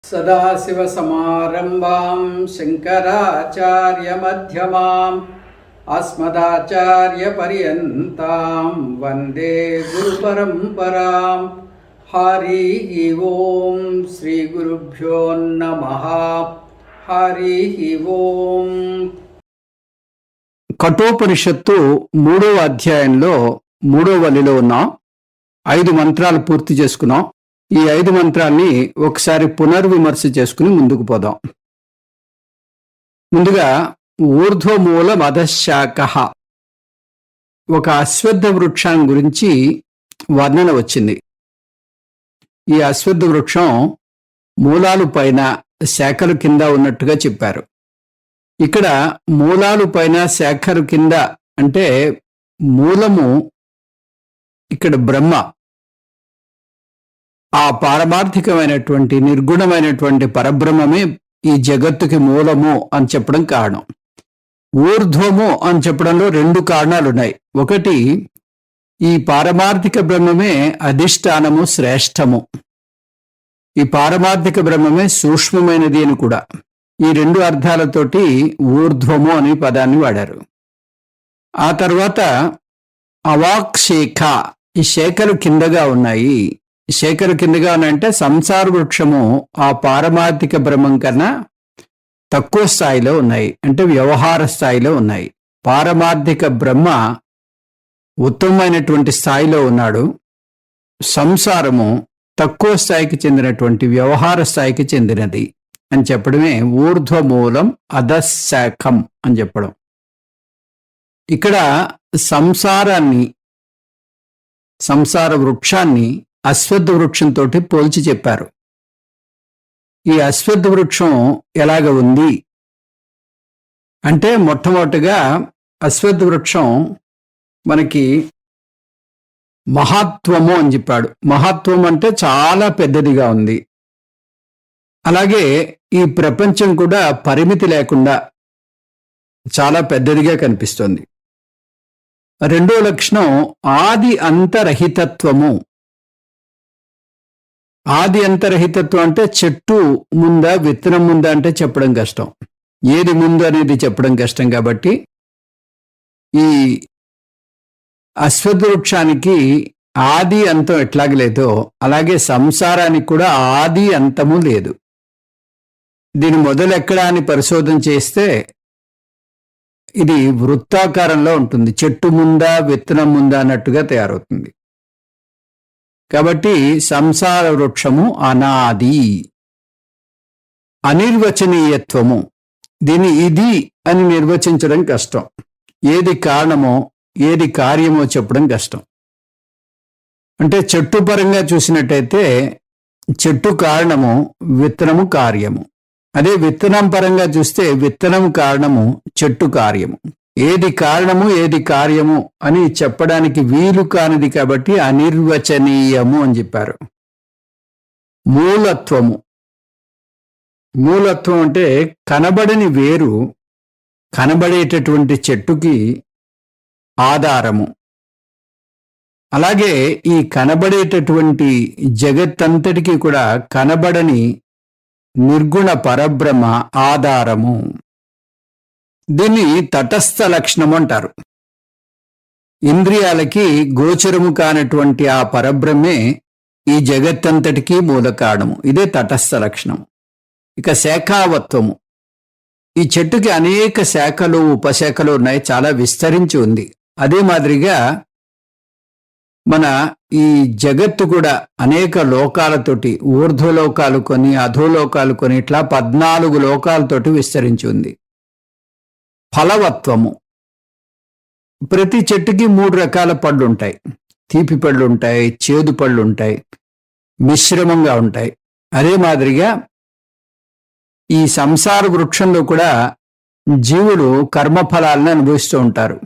सदाशिवसमारम्भां शङ्कराचार्यमध्यमाम् अस्मदाचार्यपर्यन्तां वन्दे गुरुपरम्परां। हरिः ओं श्रीगुरुभ्यो नमः। हरिः ओं। కఠోపనిషత్తు 3వ అధ్యాయంలో 3వ వలిలో ఉన్నాం. 5 మంత్రాలు పూర్తి చేసుకున్నాం. ఈ 5 మంత్రాల్ని ఒకసారి పునర్విమర్శ చేసుకుని ముందుకు పోదాం. ముందుగా ఊర్ధ్వమూల మదశాఖ, ఒక అశ్వత్థ వృక్షం గురించి వర్ణన వచ్చింది. ఈ అశ్వత్థ వృక్షం మూలాలు పైన శాఖలు కింద ఉన్నట్టుగా చెప్పారు. ఇక్కడ మూలాలు పైన శాఖలు కింద అంటే మూలము ఇక్కడ బ్రహ్మ, ఆ పారమార్థికమైనటువంటి నిర్గుణమైనటువంటి పరబ్రహ్మమే ఈ జగత్తుకి మూలము అని చెప్పడం కారణం. ఊర్ధ్వము అని చెప్పడంలో 2 కారణాలున్నాయి. ఒకటి, ఈ పారమార్థిక బ్రహ్మమే అధిష్టానము, శ్రేష్టము. ఈ పారమార్థిక బ్రహ్మమే సూక్ష్మమైనది అని కూడా. ఈ 2 అర్థాలతోటి ఊర్ధ్వము అనే పదాన్ని వాడారు. ఆ తర్వాత అవాక్ శేఖ, ఈ శేఖలు కిందగా ఉన్నాయి. శేఖలు కిందగా ఉన్నాయంటే సంసార వృక్షము ఆ పారమార్థిక బ్రహ్మం కన్నా తక్కువ స్థాయిలో ఉన్నాయి, అంటే వ్యవహార స్థాయిలో ఉన్నాయి. పారమార్థిక బ్రహ్మ ఉత్తమమైనటువంటి స్థాయిలో ఉన్నాడు. సంసారము తక్కువ స్థాయికి చెందినటువంటి వ్యవహార స్థాయికి చెందినది అని చెప్పడమే ఊర్ధ్వమూలం అధశాఖం అని చెప్పడం. ఇక్కడ సంసార వృక్షాన్ని అశ్వత్థ వృక్షంతో పోల్చి చెప్పారు. ఈ అశ్వత్థ వృక్షం ఎలాగ ఉంది అంటే, మొట్టమొదటిగా అశ్వత్థ వృక్షం మనకి మహత్వము అని చెప్పాడు. మహత్వం అంటే చాలా పెద్దదిగా ఉంది. అలాగే ఈ ప్రపంచం కూడా పరిమితి లేకుండా చాలా పెద్దదిగా కనిపిస్తుంది. 2వ లక్షణం ఆది అంతరహితత్వము. ఆది అంతరహితత్వం అంటే చెట్టు ముందా విత్తనం ముందా అంటే చెప్పడం కష్టం. ఏది ముందు అనేది చెప్పడం కష్టం. కాబట్టి ఈ అశ్వత్థ వృక్షానికి ఆది అంతం ఎట్లాగలేదో అలాగే సంసారానికి కూడా ఆది అంతము లేదు. దీని మొదలెక్కడా అని పరిశోధన చేస్తే ఇది వృత్తాకారంలో ఉంటుంది. చెట్టు ముందా విత్తనం ముందా అన్నట్టుగా తయారవుతుంది. కాబట్టి సంసార వృక్షము అనాది. అనిర్వచనీయత్వము, దీన్ని ఇది అని నిర్వచించడం కష్టం. ఏది కారణమో ఏది కార్యమో చెప్పడం కష్టం. అంటే చెట్టు పరంగా చూసినట్టయితే చెట్టు కారణము, విత్తనము కార్యము. అదే విత్తనం పరంగా చూస్తే విత్తనం కారణము, చెట్టు కార్యము. ఏది కారణము ఏది కార్యము అని చెప్పడానికి వీలు కానిది కాబట్టి అనిర్వచనీయము అని చెప్పారు. మూలత్వము, మూలత్వం అంటే కనబడని వేరు కనబడేటటువంటి చెట్టుకి ఆధారము. అలాగే ఈ కనబడేటటువంటి జగత్తంతటికి కూడా కనబడని నిర్గుణ పరబ్రహ్మ ఆధారము. దీన్ని తటస్థ లక్షణం అంటారు. ఇంద్రియాలకి గోచరము కానటువంటి ఆ పరబ్రహ్మే ఈ జగత్తంతటికీ మూల కారణము. ఇదే తటస్థ లక్షణం. ఇక శాఖావత్వము, ఈ చెట్టుకి అనేక శాఖలు ఉపశాఖలు ఉన్నాయి, చాలా విస్తరించి ఉంది. అదే మాదిరిగా మన ఈ జగత్తు కూడా అనేక లోకాలతోటి, ఊర్ధ్వలోకాలు కొని అధోలోకాలు కొని ఇట్లా 14 లోకాలతోటి విస్తరించి ఉంది. ఫలవత్వము, ప్రతి చెట్టుకి 3 రకాల పళ్ళు ఉంటాయి. తీపి పళ్ళు ఉంటాయి, చేదు పళ్ళు ఉంటాయి, మిశ్రమంగా ఉంటాయి. అదే మాదిరిగా ఈ సంసార వృక్షంలో కూడా జీవులు కర్మఫలాలను అనుభవిస్తూ ఉంటారు.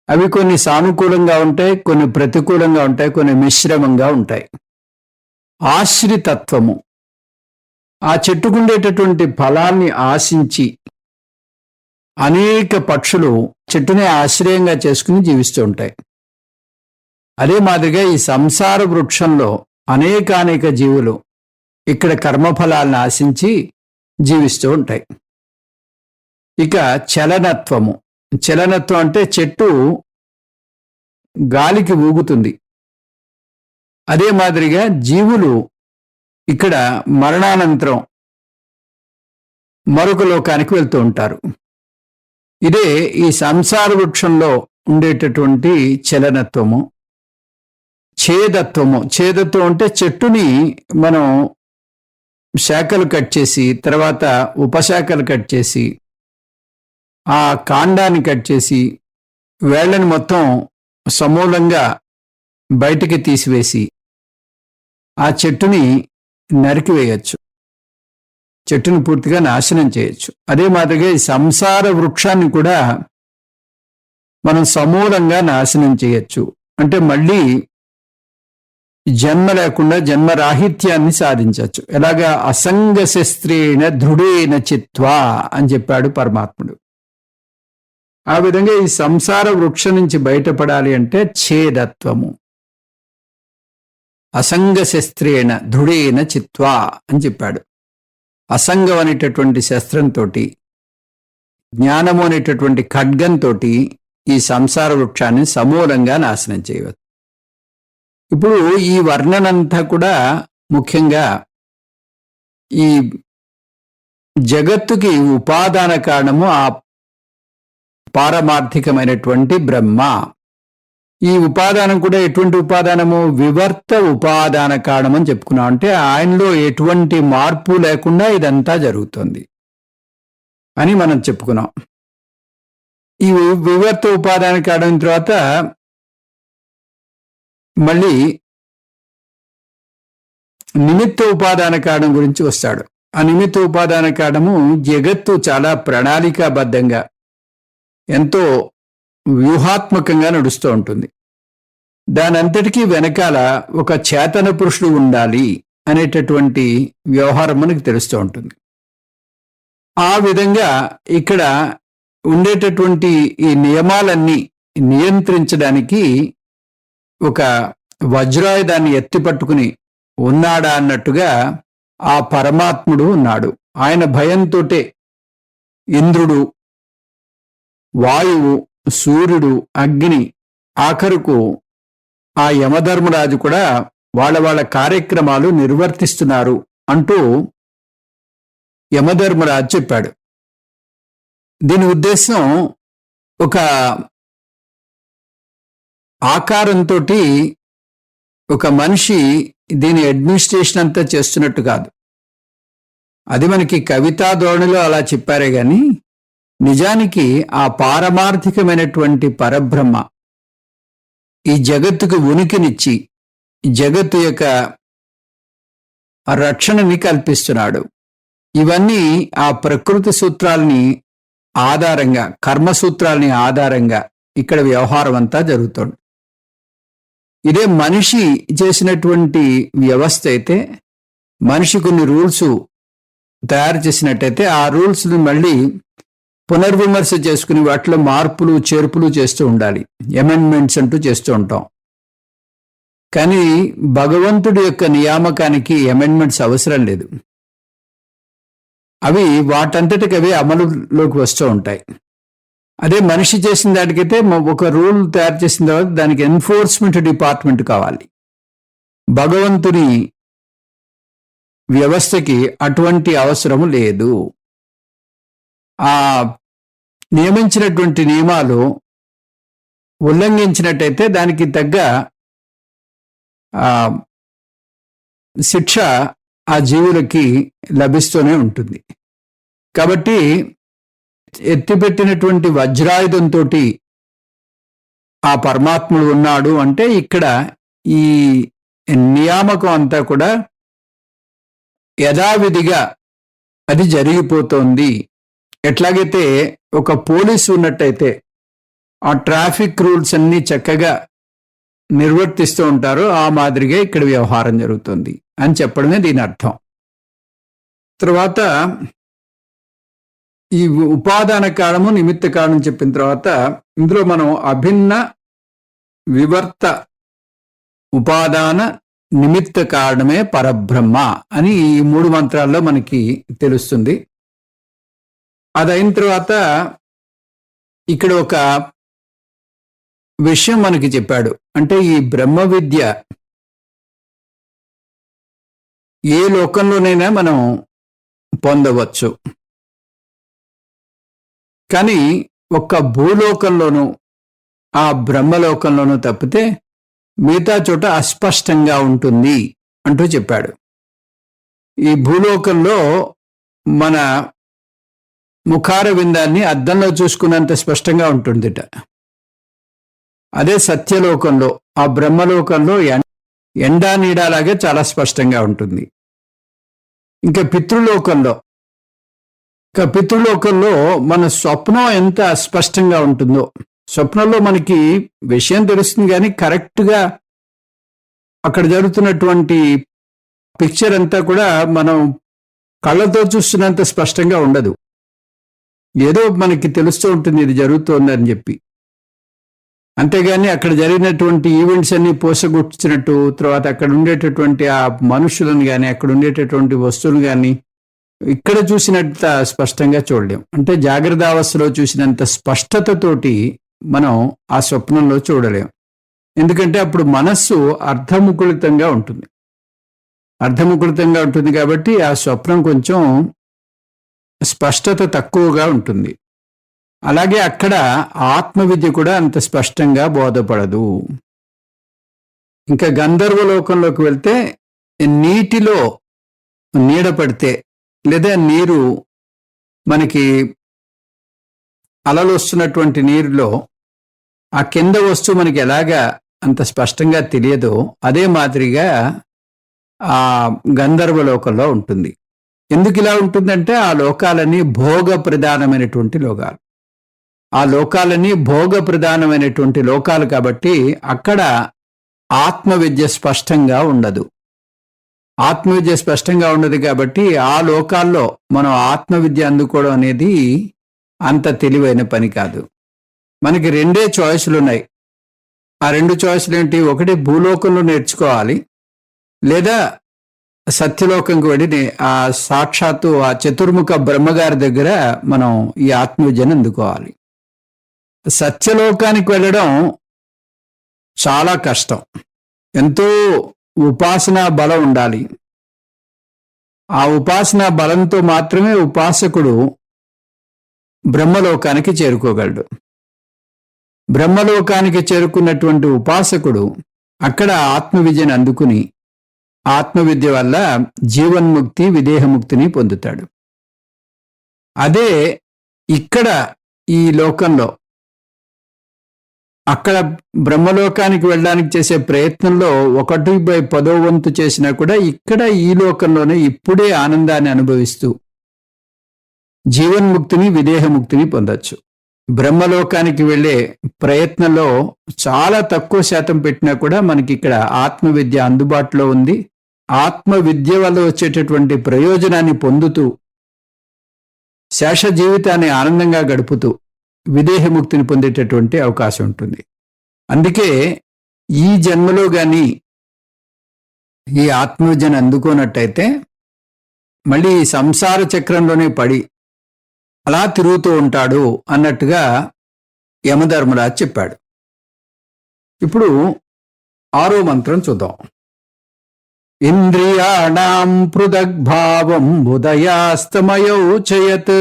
అవి కొన్ని సానుకూలంగా ఉంటాయి, కొన్ని ప్రతికూలంగా ఉంటాయి, కొన్ని మిశ్రమంగా ఉంటాయి. ఆశ్రితత్వము, ఆ చెట్టుకుండేటటువంటి ఫలాన్ని ఆశించి అనేక పక్షులు చెట్టునే ఆశ్రయంగా చేసుకుని జీవిస్తూ ఉంటాయి. అదే మాదిరిగా ఈ సంసార వృక్షంలో అనేక జీవులు ఇక్కడ కర్మఫలాలను ఆశించి జీవిస్తూ ఉంటాయి. ఇక చలనత్వము. చలనత్వం అంటే చెట్టు గాలికి ఊగుతుంది. అదే మాదిరిగా జీవులు ఇక్కడ మరణానంతరం మరొక లోకానికి వెళ్తూ ఉంటారు. ఇదే ఈ సంసార వృక్షంలో ఉండేటటువంటి చలనత్వము. ఛేదత్వము. ఛేదత్వం అంటే చెట్టుని మనం శాఖలు కట్ చేసి, తర్వాత ఉపశాఖలు కట్ చేసి, ఆ కాండాన్ని కట్ చేసి, వేళ్ళని మొత్తం సమూలంగా బయటికి తీసివేసి ఆ చెట్టుని నరికివేయచ్చు, చెట్టుని పూర్తిగా నాశనం చేయొచ్చు. అదే మాదిరిగా ఈ సంసార వృక్షాన్ని కూడా మనం సమూలంగా నాశనం చేయొచ్చు. అంటే మళ్ళీ జన్మ లేకుండా జన్మరాహిత్యాన్ని సాధించవచ్చు. ఎలాగా? అసంగ శస్త్రేణ దృఢేన చిత్వా అని చెప్పాడు పరమాత్ముడు. ఆ విధంగా ఈ సంసార వృక్షం నుంచి బయటపడాలి అంటే ఛేదత్వము. అసంగ శస్త్రేణ దృఢేన చిత్వా అని చెప్పాడు. అసంగం అనేటటువంటి శస్త్రంతో, జ్ఞానము అనేటటువంటి ఖడ్గంతో ఈ సంసార వృక్షాన్ని సమూలంగా నాశనం చేయవచ్చు. ఇప్పుడు ఈ వర్ణనంతా కూడా ముఖ్యంగా ఈ జగత్తుకి ఉపాదాన కారణము ఆ పారమార్థికమైనటువంటి బ్రహ్మ. ఈ ఉపాదానం కూడా ఎటువంటి ఉపాదానము? వివర్త ఉపాదాన కారణం అని చెప్పుకున్నాం. అంటే ఆయనలో ఎటువంటి మార్పు లేకుండా ఇదంతా జరుగుతుంది అని మనం చెప్పుకున్నాం. ఈ వివర్త ఉపాదాన కారణం తర్వాత మళ్ళీ నిమిత్త ఉపాదాన కారణం గురించి వస్తాడు. ఆ నిమిత్త ఉపాదాన కారణము జగత్తు చాలా ప్రణాళికాబద్ధంగా, ఎంతో వ్యూహాత్మకంగా నడుస్తూ ఉంటుంది. దానంతటికీ వెనకాల ఒక చేతన పురుషుడు ఉండాలి అనేటటువంటి వ్యవహారం మనకు తెలుస్తూ ఉంటుంది. ఆ విధంగా ఇక్కడ ఉండేటటువంటి ఈ నియమాలన్నీ నియంత్రించడానికి ఒక వజ్రాయుధాన్ని ఎత్తిపట్టుకుని ఉన్నాడా అన్నట్టుగా ఆ పరమాత్ముడు ఉన్నాడు. ఆయన భయంతోటే ఇంద్రుడు, వాయువు, సూర్యుడు, అగ్ని, ఆఖరుకు ఆ యమధర్మరాజు కూడా వాళ్ళ కార్యక్రమాలు నిర్వర్తిస్తున్నారు అంటూ యమధర్మరాజు చెప్పాడు. దీని ఉద్దేశం ఒక ఆకారంతో ఒక మనిషి దీని అడ్మినిస్ట్రేషన్ అంతా చేస్తున్నట్టు కాదు. అది మనకి కవితా ధోరణిలో అలా చెప్పారే గాని నిజానికి ఆ పారమార్థికమైనటువంటి పరబ్రహ్మ ఈ జగత్తుకు ఉనికినిచ్చి జగత్తు యొక్క రక్షణని కల్పిస్తున్నాడు. ఇవన్నీ ఆ ప్రకృతి సూత్రాల్ని ఆధారంగా, కర్మసూత్రాల్ని ఆధారంగా ఇక్కడ వ్యవహారం అంతా జరుగుతుంది. ఇదే మనిషి చేసినటువంటి వ్యవస్థ అయితే, మనిషి కొన్ని రూల్స్ తయారు చేసినట్టయితే ఆ రూల్స్ని మళ్ళీ పునర్విమర్శ చేసుకుని వాటిలో మార్పులు చేర్పులు చేస్తూ ఉండాలి, అమెండ్మెంట్స్ అంటూ చేస్తూ ఉంటాం. కానీ భగవంతుడి యొక్క నియామకానికి అమెండ్మెంట్స్ అవసరం లేదు. అవి వాటంతటికి అవే అమలులోకి వస్తూ ఉంటాయి. అదే మనిషి చేసిన దానికైతే ఒక రూల్ తయారు చేసిన తర్వాత దానికి ఎన్ఫోర్స్మెంట్ డిపార్ట్మెంట్ కావాలి. భగవంతుని వ్యవస్థకి అటువంటి అవసరము లేదు. ఆ నియమించినటువంటి నియమాలు ఉల్లంఘించినట్టయితే దానికి తగ్గ శిక్ష ఆ జీవులకి లభిస్తూనే ఉంటుంది. కాబట్టి ఎత్తిపెట్టినటువంటి వజ్రాయుధంతో ఆ పరమాత్ముడు ఉన్నాడు అంటే ఇక్కడ ఈ నియామకం అంతా కూడా యథావిధిగా అది జరిగిపోతోంది. ఎట్లాగైతే ఒక పోలీసు ఉన్నట్టయితే ఆ ట్రాఫిక్ రూల్స్ అన్ని చక్కగా నిర్వర్తిస్తూ ఉంటారో ఆ మాదిరిగా ఇక్కడ వ్యవహారం జరుగుతుంది అని చెప్పడమే దీని అర్థం. తర్వాత ఈ ఉపాదాన కారణము నిమిత్త కారణం చెప్పిన తర్వాత ఇందులో మనం అభిన్న వివర్త ఉపాదాన నిమిత్త కారణమే పరబ్రహ్మ అని ఈ 3 మంత్రాల్లో మనకి తెలుస్తుంది. అదైన తర్వాత ఇక్కడ ఒక విషయం మనకి చెప్పాడు. అంటే ఈ బ్రహ్మ విద్య ఏ లోకంలోనైనా మనం పొందవచ్చు, కానీ ఒక్క భూలోకంలోనూ ఆ బ్రహ్మలోకంలోనూ తప్పితే మిగతా చోట అస్పష్టంగా ఉంటుంది అంటూ చెప్పాడు. ఈ భూలోకంలో మన ముఖార విందాన్ని అద్దంలో చూసుకున్నంత స్పష్టంగా ఉంటుందిట. అదే సత్యలోకంలో, ఆ బ్రహ్మలోకంలో ఎండా నీడలాగే చాలా స్పష్టంగా ఉంటుంది. ఇంకా పితృలోకంలో మన స్వప్నం ఎంత స్పష్టంగా ఉంటుందో, స్వప్నంలో మనకి విషయం తెలుస్తుంది కానీ కరెక్ట్గా అక్కడ జరుగుతున్నటువంటి పిక్చర్ అంతా కూడా మనం కళ్ళతో చూస్తున్నంత స్పష్టంగా ఉండదు. ఏదో మనకి తెలుస్తూ ఉంటుంది ఇది జరుగుతోందని చెప్పి. అంతేగాని అక్కడ జరిగినటువంటి ఈవెంట్స్ అన్ని పోసగుచ్చినట్టు, తర్వాత అక్కడ ఉండేటటువంటి ఆ మనుషులను కానీ అక్కడ ఉండేటటువంటి వస్తువులు కానీ ఇక్కడ చూసినంత స్పష్టంగా చూడలేం. అంటే జాగ్రత్త అవస్థలో చూసినంత స్పష్టతతోటి మనం ఆ స్వప్నంలో చూడలేం. ఎందుకంటే అప్పుడు మనస్సు అర్ధముకుళితంగా ఉంటుంది కాబట్టి ఆ స్వప్నం కొంచెం స్పష్టత తక్కువగా ఉంటుంది. అలాగే అక్కడ ఆత్మవిద్య కూడా అంత స్పష్టంగా బోధపడదు. ఇంకా గంధర్వలోకంలోకి వెళ్తే నీటిలో నీడ పడితే, లేదా నీరు మనకి అలలు వస్తున్నటువంటి నీరులో ఆ కింద వస్తువు మనకి ఎలాగా అంత స్పష్టంగా తెలియదో అదే మాదిరిగా ఆ గంధర్వలోకంలో ఉంటుంది. ఎందుకు ఇలా ఉంటుందంటే ఆ లోకాలన్నీ భోగ ప్రధానమైనటువంటి లోకాలు. ఆ లోకాలన్నీ భోగ ప్రధానమైనటువంటి లోకాలు కాబట్టి అక్కడ ఆత్మవిద్య స్పష్టంగా ఉండదు. ఆత్మవిద్య స్పష్టంగా ఉండదు కాబట్టి ఆ లోకాల్లో మనం ఆత్మవిద్య అందుకోవడం అనేది అంత తెలివైన పని కాదు. మనకి 2 చాయిస్లు ఉన్నాయి. ఆ 2 చాయిస్లు ఏంటి? ఒకటి భూలోకంలో నేర్చుకోవాలి, లేదా సత్యలోకంకి వెళ్ళి ఆ సాక్షాత్తు ఆ చతుర్ముఖ బ్రహ్మగారి దగ్గర మనం ఈ ఆత్మవిద్యను అందుకోవాలి. సత్యలోకానికి వెళ్ళడం చాలా కష్టం. ఎంతో ఉపాసనా బలం ఉండాలి. ఆ ఉపాసనా బలంతో మాత్రమే ఉపాసకుడు బ్రహ్మలోకానికి చేరుకోగలడు. బ్రహ్మలోకానికి చేరుకున్నటువంటి ఉపాసకుడు అక్కడ ఆత్మవిద్యను అందుకుని ఆత్మవిద్య వల్ల జీవన్ముక్తి, విదేహముక్తిని పొందుతాడు. అదే ఇక్కడ ఈ లోకంలో అక్కడ బ్రహ్మలోకానికి వెళ్ళడానికి చేసే ప్రయత్నంలో 1/10వ వంతు చేసినా కూడా ఇక్కడ ఈ లోకంలోనే ఇప్పుడే ఆనందాన్ని అనుభవిస్తూ జీవన్ముక్తిని, విదేహముక్తిని పొందొచ్చు. బ్రహ్మలోకానికి వెళ్ళే ప్రయత్నంలో చాలా తక్కువ శాతం పెట్టినా కూడా మనకి ఇక్కడ ఆత్మవిద్య అందుబాటులో ఉంది. ఆత్మవిద్య వల్ల వచ్చేటటువంటి ప్రయోజనాన్ని పొందుతూ శేష జీవితాన్ని ఆనందంగా గడుపుతూ విదేహముక్తిని పొందేటటువంటి అవకాశం ఉంటుంది. అందుకే ఈ జన్మలో గాని ఈ ఆత్మవిద్యను అందుకోనట్టయితే మళ్ళీ ఈ సంసార చక్రంలోనే పడి అలా తిరుగుతూ ఉంటాడు అన్నట్టుగా యమధర్మరాజు చెప్పాడు. ఇప్పుడు 6వ మంత్రం చూద్దాం. ఇంద్రియాణాం పృథగ్భావం ఉదయాస్తమయౌ చయత్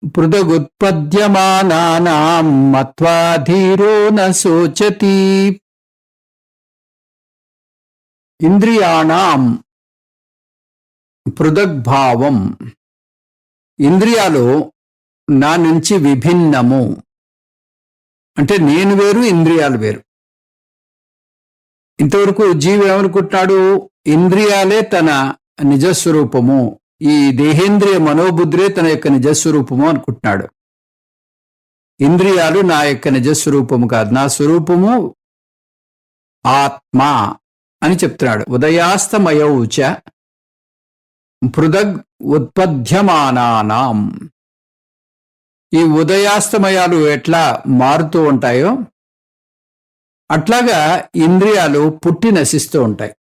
పృథగుత్పద్యమానానాం మత్వా ధీరో న శోచతి. ఇంద్రియాణాం పృథగ్భావం, ఇంద్రియాలు నా నుంచి విభిన్నము. అంటే నేను వేరు, ఇంద్రియాలు వేరు. ఇంతవరకు జీవి ఏమనుకుంటున్నాడు? ఇంద్రియాలే తన నిజస్వరూపము, ఈ దేహేంద్రియ మనోబుద్ధులే తన యొక్క నిజస్వరూపము అనుకుంటున్నాడు. ఇంద్రియాలు నా యొక్క నిజస్వరూపము కాదు, నా స్వరూపము ఆత్మ అని చెప్తున్నాడు. ఉదయాస్తమయౌ చ పృథగ్ ఉత్పద్యమానానాం. ఈ ఉదయాస్తమయాలు ఎట్లా మారుతూ ఉంటాయో అట్లాగా ఇంద్రియాలు పుట్టి నశిస్తూ ఉంటాయి.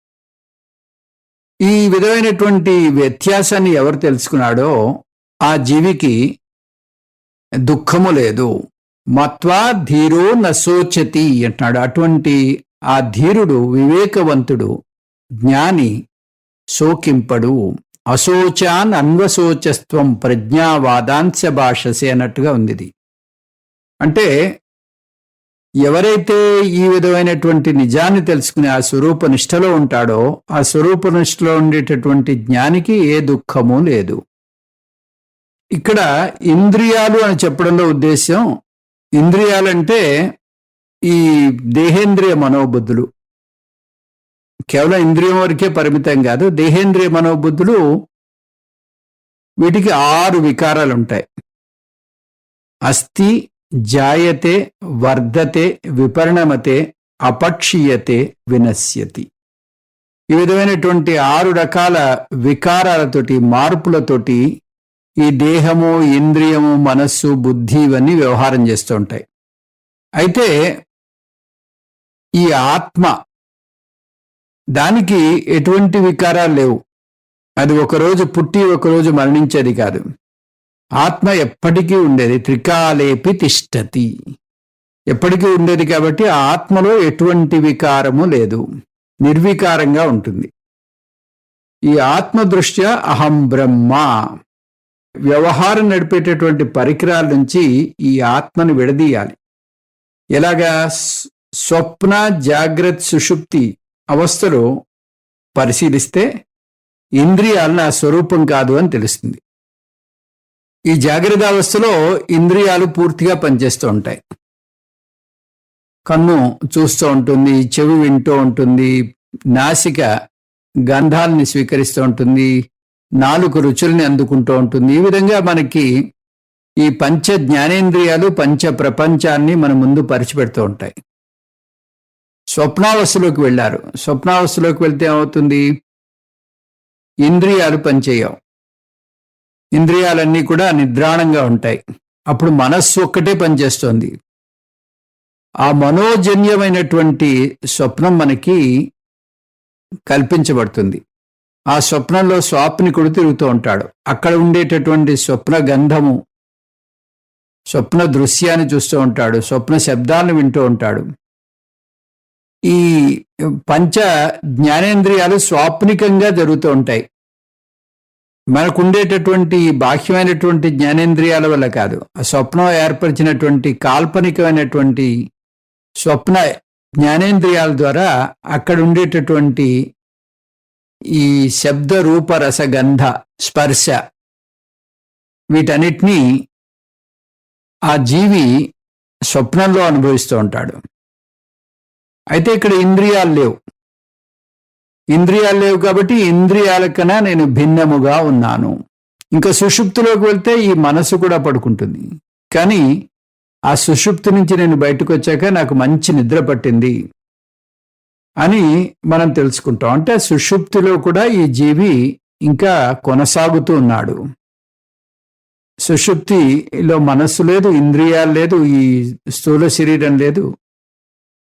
ఈ విధమైనటువంటి వ్యత్యాసాన్ని ఎవరు తెలుసుకున్నాడో ఆ జీవికి దుఃఖము లేదు. మత్వా ధీరో నశోచతి అంటున్నాడు. అటువంటి ఆ ధీరుడు, వివేకవంతుడు, జ్ఞాని శోకింపడు. అశోచాన్ అన్వశోచస్త్వం ప్రజ్ఞావాదాంశ భాషసే అన్నట్టుగా ఉంది ఇది. అంటే ఎవరైతే ఈ విధమైనటువంటి నిజాన్ని తెలుసుకుని ఆ స్వరూప నిష్టలో ఉంటాడో, ఆ స్వరూప నిష్టలో ఉండేటటువంటి జ్ఞానికి ఏ దుఃఖము లేదు. ఇక్కడ ఇంద్రియాలు అని చెప్పడంలో ఉద్దేశం, ఇంద్రియాలంటే ఈ దేహేంద్రియ మనోబుద్ధులు, కేవలం ఇంద్రియం వరకే పరిమితం కాదు. దేహేంద్రియ మనోబుద్ధులు, వీటికి 6 వికారాలు ఉంటాయి. అస్థి, జాయతే, వర్ధతే, విపరిణమతే, అపక్షీయతే, వినశ్యతి. ఈ విధమైనటువంటి 6 రకాల వికారాలతోటి, మార్పులతోటి ఈ దేహము, ఇంద్రియము, మనస్సు, బుద్ధి ఇవన్నీ వ్యవహారం చేస్తూ ఉంటాయి. అయితే ఈ ఆత్మ, దానికి ఎటువంటి వికారాలు లేవు. అది ఒకరోజు పుట్టి ఒకరోజు మరణించేది కాదు. ఆత్మ ఎప్పటికీ ఉండేది. త్రికాలేపి తిష్టతి, ఎప్పటికీ ఉండేది. కాబట్టి ఆ ఆత్మలో ఎటువంటి వికారము లేదు, నిర్వికారంగా ఉంటుంది. ఈ ఆత్మ దృష్ట్యా అహం బ్రహ్మ. వ్యవహారం నడిపేటటువంటి పరికరాల నుంచి ఈ ఆత్మను విడదీయాలి. ఎలాగా? స్వప్న, జాగ్రత్త, సుషుప్తి అవస్థలో పరిశీలిస్తే ఇంద్రియాలు నా స్వరూపం కాదు అని తెలుస్తుంది. ఈ జాగ్రత్త అవస్థలో ఇంద్రియాలు పూర్తిగా పనిచేస్తూ ఉంటాయి. కన్ను చూస్తూ ఉంటుంది, చెవి వింటూ ఉంటుంది, నాసిక గంధాలని స్వీకరిస్తూ ఉంటుంది, నాలుగు రుచుల్ని అందుకుంటూ ఉంటుంది. ఈ విధంగా మనకి ఈ పంచ జ్ఞానేంద్రియాలు పంచ ప్రపంచాన్ని మన ముందు పరిచిపెడుతూ ఉంటాయి. స్వప్నావస్థలోకి వెళ్ళారు. స్వప్నావస్థలోకి వెళ్తే ఏమవుతుంది? ఇంద్రియాలు పనిచేయవు, ఇంద్రియాలన్నీ కూడా నిద్రాణంగా ఉంటాయి. అప్పుడు మనస్సు ఒక్కటే పనిచేస్తోంది. ఆ మనోజన్యమైనటువంటి స్వప్నం మనకి కల్పించబడుతుంది. ఆ స్వప్నంలో స్వాప్నికుడు తిరుగుతూ ఉంటాడు. అక్కడ ఉండేటటువంటి స్వప్న గంధము, స్వప్న దృశ్యాన్ని చూస్తూ ఉంటాడు, స్వప్న శబ్దాలను వింటూ ఉంటాడు. ఈ పంచ జ్ఞానేంద్రియాలు స్వాప్నికంగా జరుగుతూ ఉంటాయి. మనకుండేటటువంటి బాహ్యమైనటువంటి జ్ఞానేంద్రియాల వల్ల కాదు, ఆ స్వప్నం ఏర్పరిచినటువంటి కాల్పనికమైనటువంటి స్వప్న జ్ఞానేంద్రియాల ద్వారా అక్కడ ఉండేటటువంటి ఈ శబ్ద, రూప, రస, గంధ, స్పర్శ వీటన్నిటినీ ఆ జీవి స్వప్నంలో అనుభవిస్తూ ఉంటాడు. అయితే ఇక్కడ ఇంద్రియాలు లేవు. ఇంద్రియాలు లేవు కాబట్టి ఇంద్రియాల కన్నా నేను భిన్నముగా ఉన్నాను. ఇంకా సుషుప్తిలోకి వెళ్తే ఈ మనసు కూడా పడుకుంటుంది. కానీ ఆ సుషుప్తి నుంచి నేను బయటకు వచ్చాక నాకు మంచి నిద్ర పట్టింది అని మనం తెలుసుకుంటాం. అంటే సుషుప్తిలో కూడా ఈ జీవి ఇంకా కొనసాగుతూ ఉన్నాడు. సుషుప్తిలో మనస్సు లేదు, ఇంద్రియాలు లేదు, ఈ స్థూల శరీరం లేదు,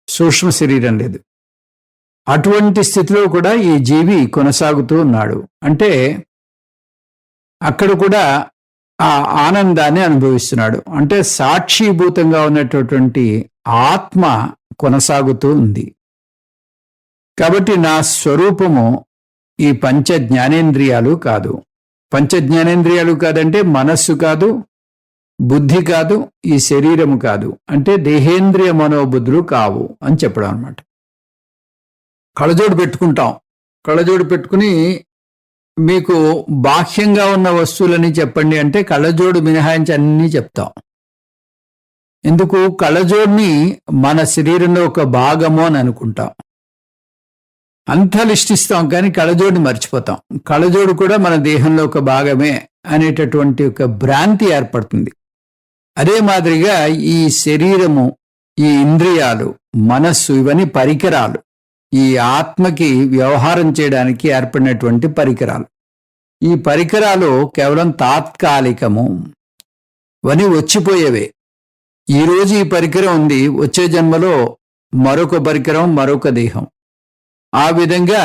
సూక్ష్మ శరీరం లేదు. అటువంటి స్థితిలో కూడా ఈ జీవి కొనసాగుతూ ఉన్నాడు. అంటే అక్కడ కూడా ఆ ఆనందాన్ని అనుభవిస్తున్నాడు. అంటే సాక్షిభూతంగా ఉన్నటువంటి ఆత్మ కొనసాగుతూ ఉంది. కాబట్టి నా స్వరూపము ఈ పంచ జ్ఞానేంద్రియాలు కాదు. పంచ జ్ఞానేంద్రియాలు కాదంటే మనస్సు కాదు, బుద్ధి కాదు, ఈ శరీరము కాదు. అంటే దేహేంద్రియ మనోబుద్ధులు కావు అని చెప్పడం అన్నమాట. కళ్ళజోడు పెట్టుకుంటాం. కళ్ళజోడు పెట్టుకుని మీకు బాహ్యంగా ఉన్న వస్తువులని చెప్పండి అంటే కళ్ళజోడు మినహాయించి అన్నీ చెప్తాం. ఎందుకు? కళ్ళజోడిని మన శరీరంలో ఒక భాగము అని అనుకుంటాం. అంతా లిస్టిస్తాం కానీ కళ్ళజోడిని మర్చిపోతాం. కళ్ళజోడు కూడా మన దేహంలో ఒక భాగమే అనేటటువంటి ఒక భ్రాంతి ఏర్పడుతుంది. అదే మాదిరిగా ఈ శరీరము, ఈ ఇంద్రియాలు, మనస్సు ఇవన్నీ పరికరాలు. ఈ ఆత్మకి వ్యవహారం చేయడానికి ఏర్పడినటువంటి పరికరాలు. ఈ పరికరాలు కేవలం తాత్కాలికము, ఇవన్నీ వచ్చిపోయేవే. ఈరోజు ఈ పరికరం ఉంది, వచ్చే జన్మలో మరొక పరికరం, మరొక దేహం. ఆ విధంగా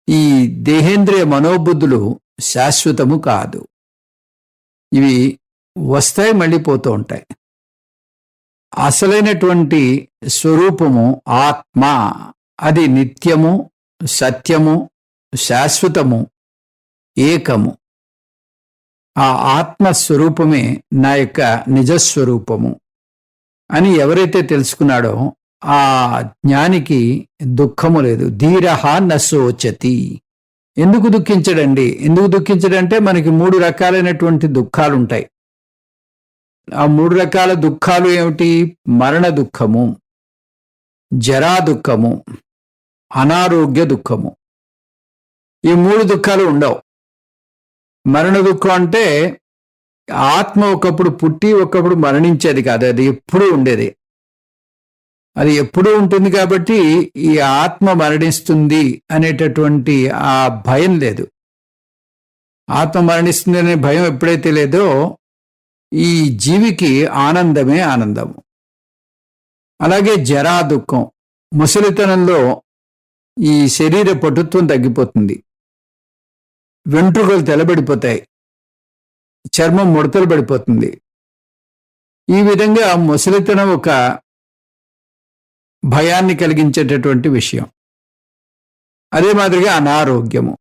ఈ దేహేంద్రియ మనోబుద్ధులు శాశ్వతము కాదు. ఇవి వస్తాయి, మళ్ళీ పోతూ ఉంటాయి. అసలైనటువంటి స్వరూపము ఆత్మ, అది నిత్యము, సత్యము, శాశ్వతము, ఏకము. ఆ ఆత్మస్వరూపమే నా యొక్క నిజస్వరూపము అని ఎవరైతే తెలుసుకున్నాడో ఆ జ్ఞానికి దుఃఖము లేదు. ధీరః న శోచతి. ఎందుకు దుఃఖించడండి? ఎందుకు దుఃఖించడంటే మనకి 3 రకాలైనటువంటి దుఃఖాలు ఉంటాయి. ఆ 3 రకాల దుఃఖాలు ఏమిటి? మరణ దుఃఖము, జరా దుఃఖము, అనారోగ్య దుఃఖము. ఈ 3 దుఃఖాలు ఉండవు. మరణ దుఃఖం అంటే ఆత్మ ఒకప్పుడు పుట్టి ఒకప్పుడు మరణించేది కాదు, అది ఎప్పుడూ ఉండేది. అది ఎప్పుడూ ఉంటుంది కాబట్టి ఈ ఆత్మ మరణిస్తుంది అనేటటువంటి ఆ భయం లేదు. ఆత్మ మరణిస్తుంది అనే భయం ఎప్పుడైతే లేదో ఈ జీవికి ఆనందమే ఆనందము. అలాగే జరా దుఃఖం, ముసలితనంలో ఈ శరీర పటుత్వం తగ్గిపోతుంది, వెంట్రుకలు తెల్లబడిపోతాయి, చర్మం ముడతలు పడిపోతుంది. ఈ విధంగా ముసలితనం ఒక భయాన్ని కలిగించేటటువంటి విషయం. అదే మాదిరిగా అనారోగ్యము.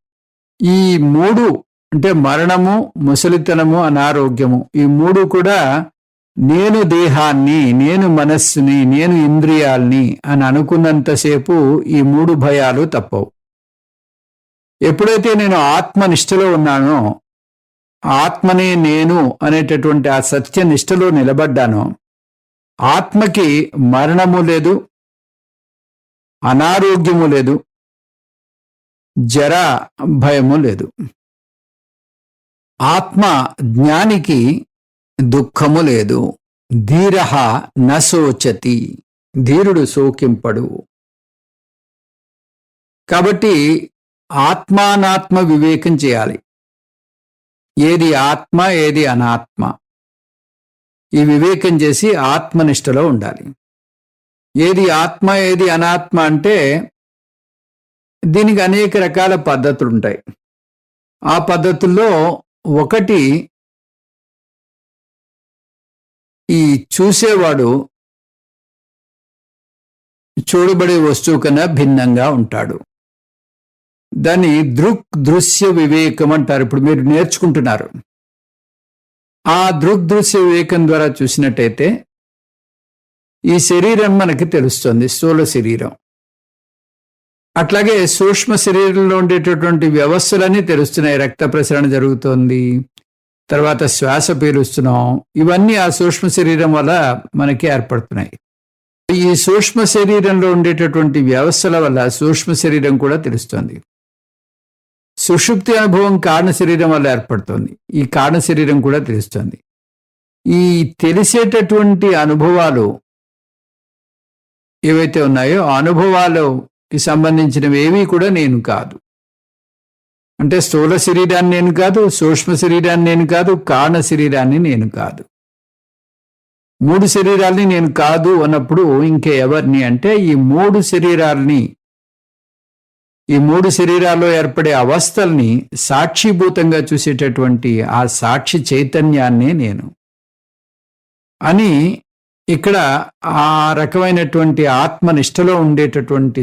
ఈ 3 అంటే మరణము, ముసలితనము, అనారోగ్యము, ఈ 3 కూడా నేను దేహాన్ని, నేను మనస్సుని, నేను ఇంద్రియాల్ని అని అనుకున్నంతసేపు ఈ 3 భయాలు తప్పవు. ఎప్పుడైతే నేను ఆత్మనిష్టలో ఉన్నానో, ఆత్మనే నేను అనేటటువంటి ఆ సత్యనిష్టలో నిలబడ్డానో, ఆత్మకి మరణము లేదు, అనారోగ్యము లేదు, జరా భయము లేదు. ఆత్మ జ్ఞానికి దుఃఖము లేదు. ధీరః న శోచతి. ధీరుడు శోకింపడు. కాబట్టి ఆత్మానాత్మ వివేకం చేయాలి. ఏది ఆత్మ, ఏది అనాత్మ, ఈ వివేకం చేసి ఆత్మనిష్టలో ఉండాలి. ఏది ఆత్మ, ఏది అనాత్మ అంటే దీనికి అనేక రకాల పద్ధతులు ఉంటాయి. ఆ పద్ధతుల్లో ఒకటి, ఈ చూసేవాడు చూడబడే వస్తువు కన్నా భిన్నంగా ఉంటాడు. దాన్ని దృశ్య వివేకం అంటారు. ఇప్పుడు మీరు నేర్చుకుంటున్నారు. ఆ దృశ్య వివేకం ద్వారా చూసినట్టయితే ఈ శరీరం మనకి తెలుస్తుంది, స్థూల శరీరం. అట్లాగే సూక్ష్మ శరీరంలో ఉండేటటువంటి వ్యవస్థలన్నీ తెలుస్తున్నాయి. రక్త ప్రసరణ జరుగుతోంది, తర్వాత శ్వాస పీలుస్తున్నాం. ఇవన్నీ ఆ సూక్ష్మ శరీరం వల్ల మనకి ఏర్పడుతున్నాయి. ఈ సూక్ష్మ శరీరంలో ఉండేటటువంటి వ్యవస్థల వల్ల సూక్ష్మ శరీరం కూడా తెలుస్తుంది. సుషుప్తి అనుభవం కారణ శరీరం వల్ల ఏర్పడుతుంది. ఈ కారణ శరీరం కూడా తెలుస్తుంది. ఈ తెలిసేటటువంటి అనుభవాలు ఏవైతే ఉన్నాయో ఆ అనుభవాలకి సంబంధించినవి ఏవి కూడా నేను కాదు. అంటే స్థూల శరీరాన్ని నేను కాదు, సూక్ష్మ శరీరాన్ని నేను కాదు, కారణ శరీరాన్ని నేను కాదు. 3 శరీరాల్ని నేను కాదు అన్నప్పుడు ఇంకే ఎవరిని అంటే ఈ 3 శరీరాల్ని, ఈ 3 శరీరాల్లో ఏర్పడే అవస్థల్ని సాక్షిభూతంగా చూసేటటువంటి ఆ సాక్షి చైతన్యాన్నే నేను అని ఇక్కడ ఆ రకమైనటువంటి ఆత్మనిష్టలో ఉండేటటువంటి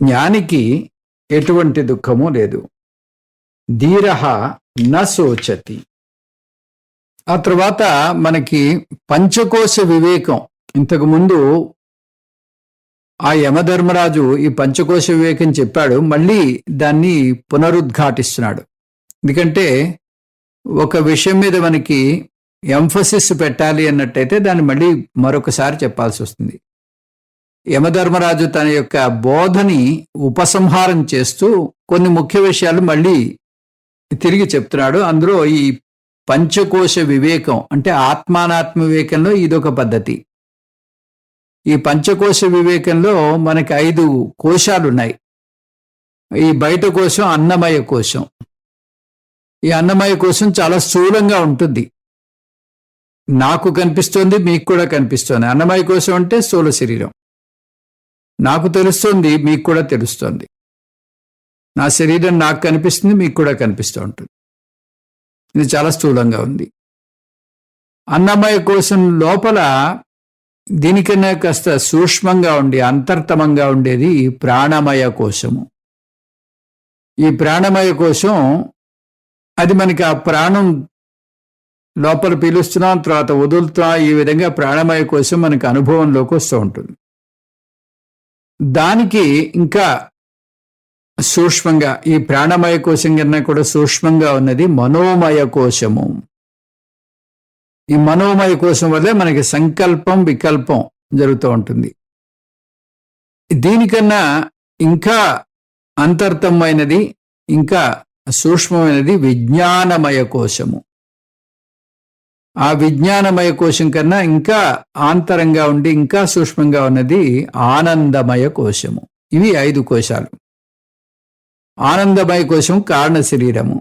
జ్ఞానికి ఎటువంటి దుఃఖము లేదు. ధీరః న శోచతి. ఆ తర్వాత మనకి పంచకోశ వివేకం. ఇంతకుముందు ఆ యమధర్మరాజు ఈ పంచకోశ వివేకం చెప్పాడు, మళ్ళీ దాన్ని పునరుద్ఘాటిస్తున్నాడు. ఎందుకంటే ఒక విషయం మీద మనకి ఎంఫసిస్ పెట్టాలి అన్నట్టయితే దాన్ని మళ్ళీ మరొకసారి చెప్పాల్సి వస్తుంది. యమధర్మరాజు తన యొక్క బోధని ఉపసంహారం చేస్తూ కొన్ని ముఖ్య విషయాలు మళ్ళీ తిరిగి చెప్తున్నాడు. అందులో ఈ పంచకోశ వివేకం అంటే ఆత్మానాత్మ వివేకంలో ఇదొక పద్ధతి. ఈ పంచకోశ వివేకంలో మనకి 5 కోశాలు ఉన్నాయి. ఈ బయట కోశం అన్నమయ కోశం. ఈ అన్నమయ కోశం చాలా స్థూలంగా ఉంటుంది. నాకు కనిపిస్తోంది, మీకు కూడా కనిపిస్తోంది. అన్నమయ కోశం అంటే స్థూల శరీరం. నాకు తెలుస్తోంది, మీకు కూడా తెలుస్తోంది. నా శరీరం నాకు కనిపిస్తుంది, మీకు కూడా కనిపిస్తూ ఉంటుంది. ఇది చాలా స్థూలంగా ఉంది. అన్నమయ కోశం లోపల దీనికన్నా కాస్త సూక్ష్మంగా ఉండి అంతర్తమంగా ఉండేది ప్రాణమయ కోశము. ఈ ప్రాణమయ కోశం అది మనకి ఆ ప్రాణం లోపల పీలుస్తున్నాం, తర్వాత వదులుతున్నాం, ఈ విధంగా ప్రాణమయ కోశం మనకి అనుభవంలోకి వస్తూ ఉంటుంది. దానికి ఇంకా సూక్ష్మంగా ఈ ప్రాణమయ కోశం కన్నా కూడా సూక్ష్మంగా ఉన్నది మనోమయ కోశము. ఈ మనోమయ కోశం వల్లే మనకి సంకల్పం వికల్పం జరుగుతూ ఉంటుంది. దీనికన్నా ఇంకా అంతర్తమైనది, ఇంకా సూక్ష్మమైనది విజ్ఞానమయ కోశము. ఆ విజ్ఞానమయ కోశం కన్నా ఇంకా ఆంతరంగా ఉండి ఇంకా సూక్ష్మంగా ఉన్నది ఆనందమయ కోశము. ఇవి 5 కోశాలు. ఆనందమయ కోశం కారణ శరీరము,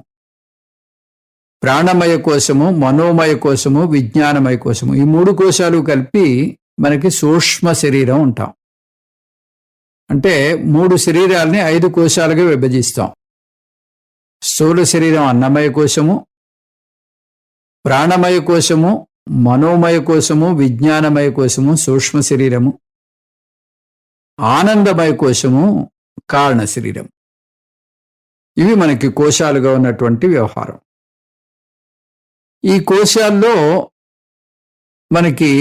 ప్రాణమయ కోశము, మనోమయ కోశము, విజ్ఞానమయ కోశము, ఈ 3 కోశాలు కలిపి మనకి సూక్ష్మ శరీరం ఉంటాం. అంటే 3 శరీరాల్ని 5 కోశాలుగా విభజిస్తాం. స్థూల శరీరం అన్నమయ కోశము, ప్రాణమయ కోశము, మనోమయ కోశము, విజ్ఞానమయ కోశము సూక్ష్మ శరీరము, ఆనందమయ కోశము కారణ శరీరం. ఇవి మనకి కోశాలుగా ఉన్నటువంటి వ్యవహారం. ఈ కోశాల్లో మనకి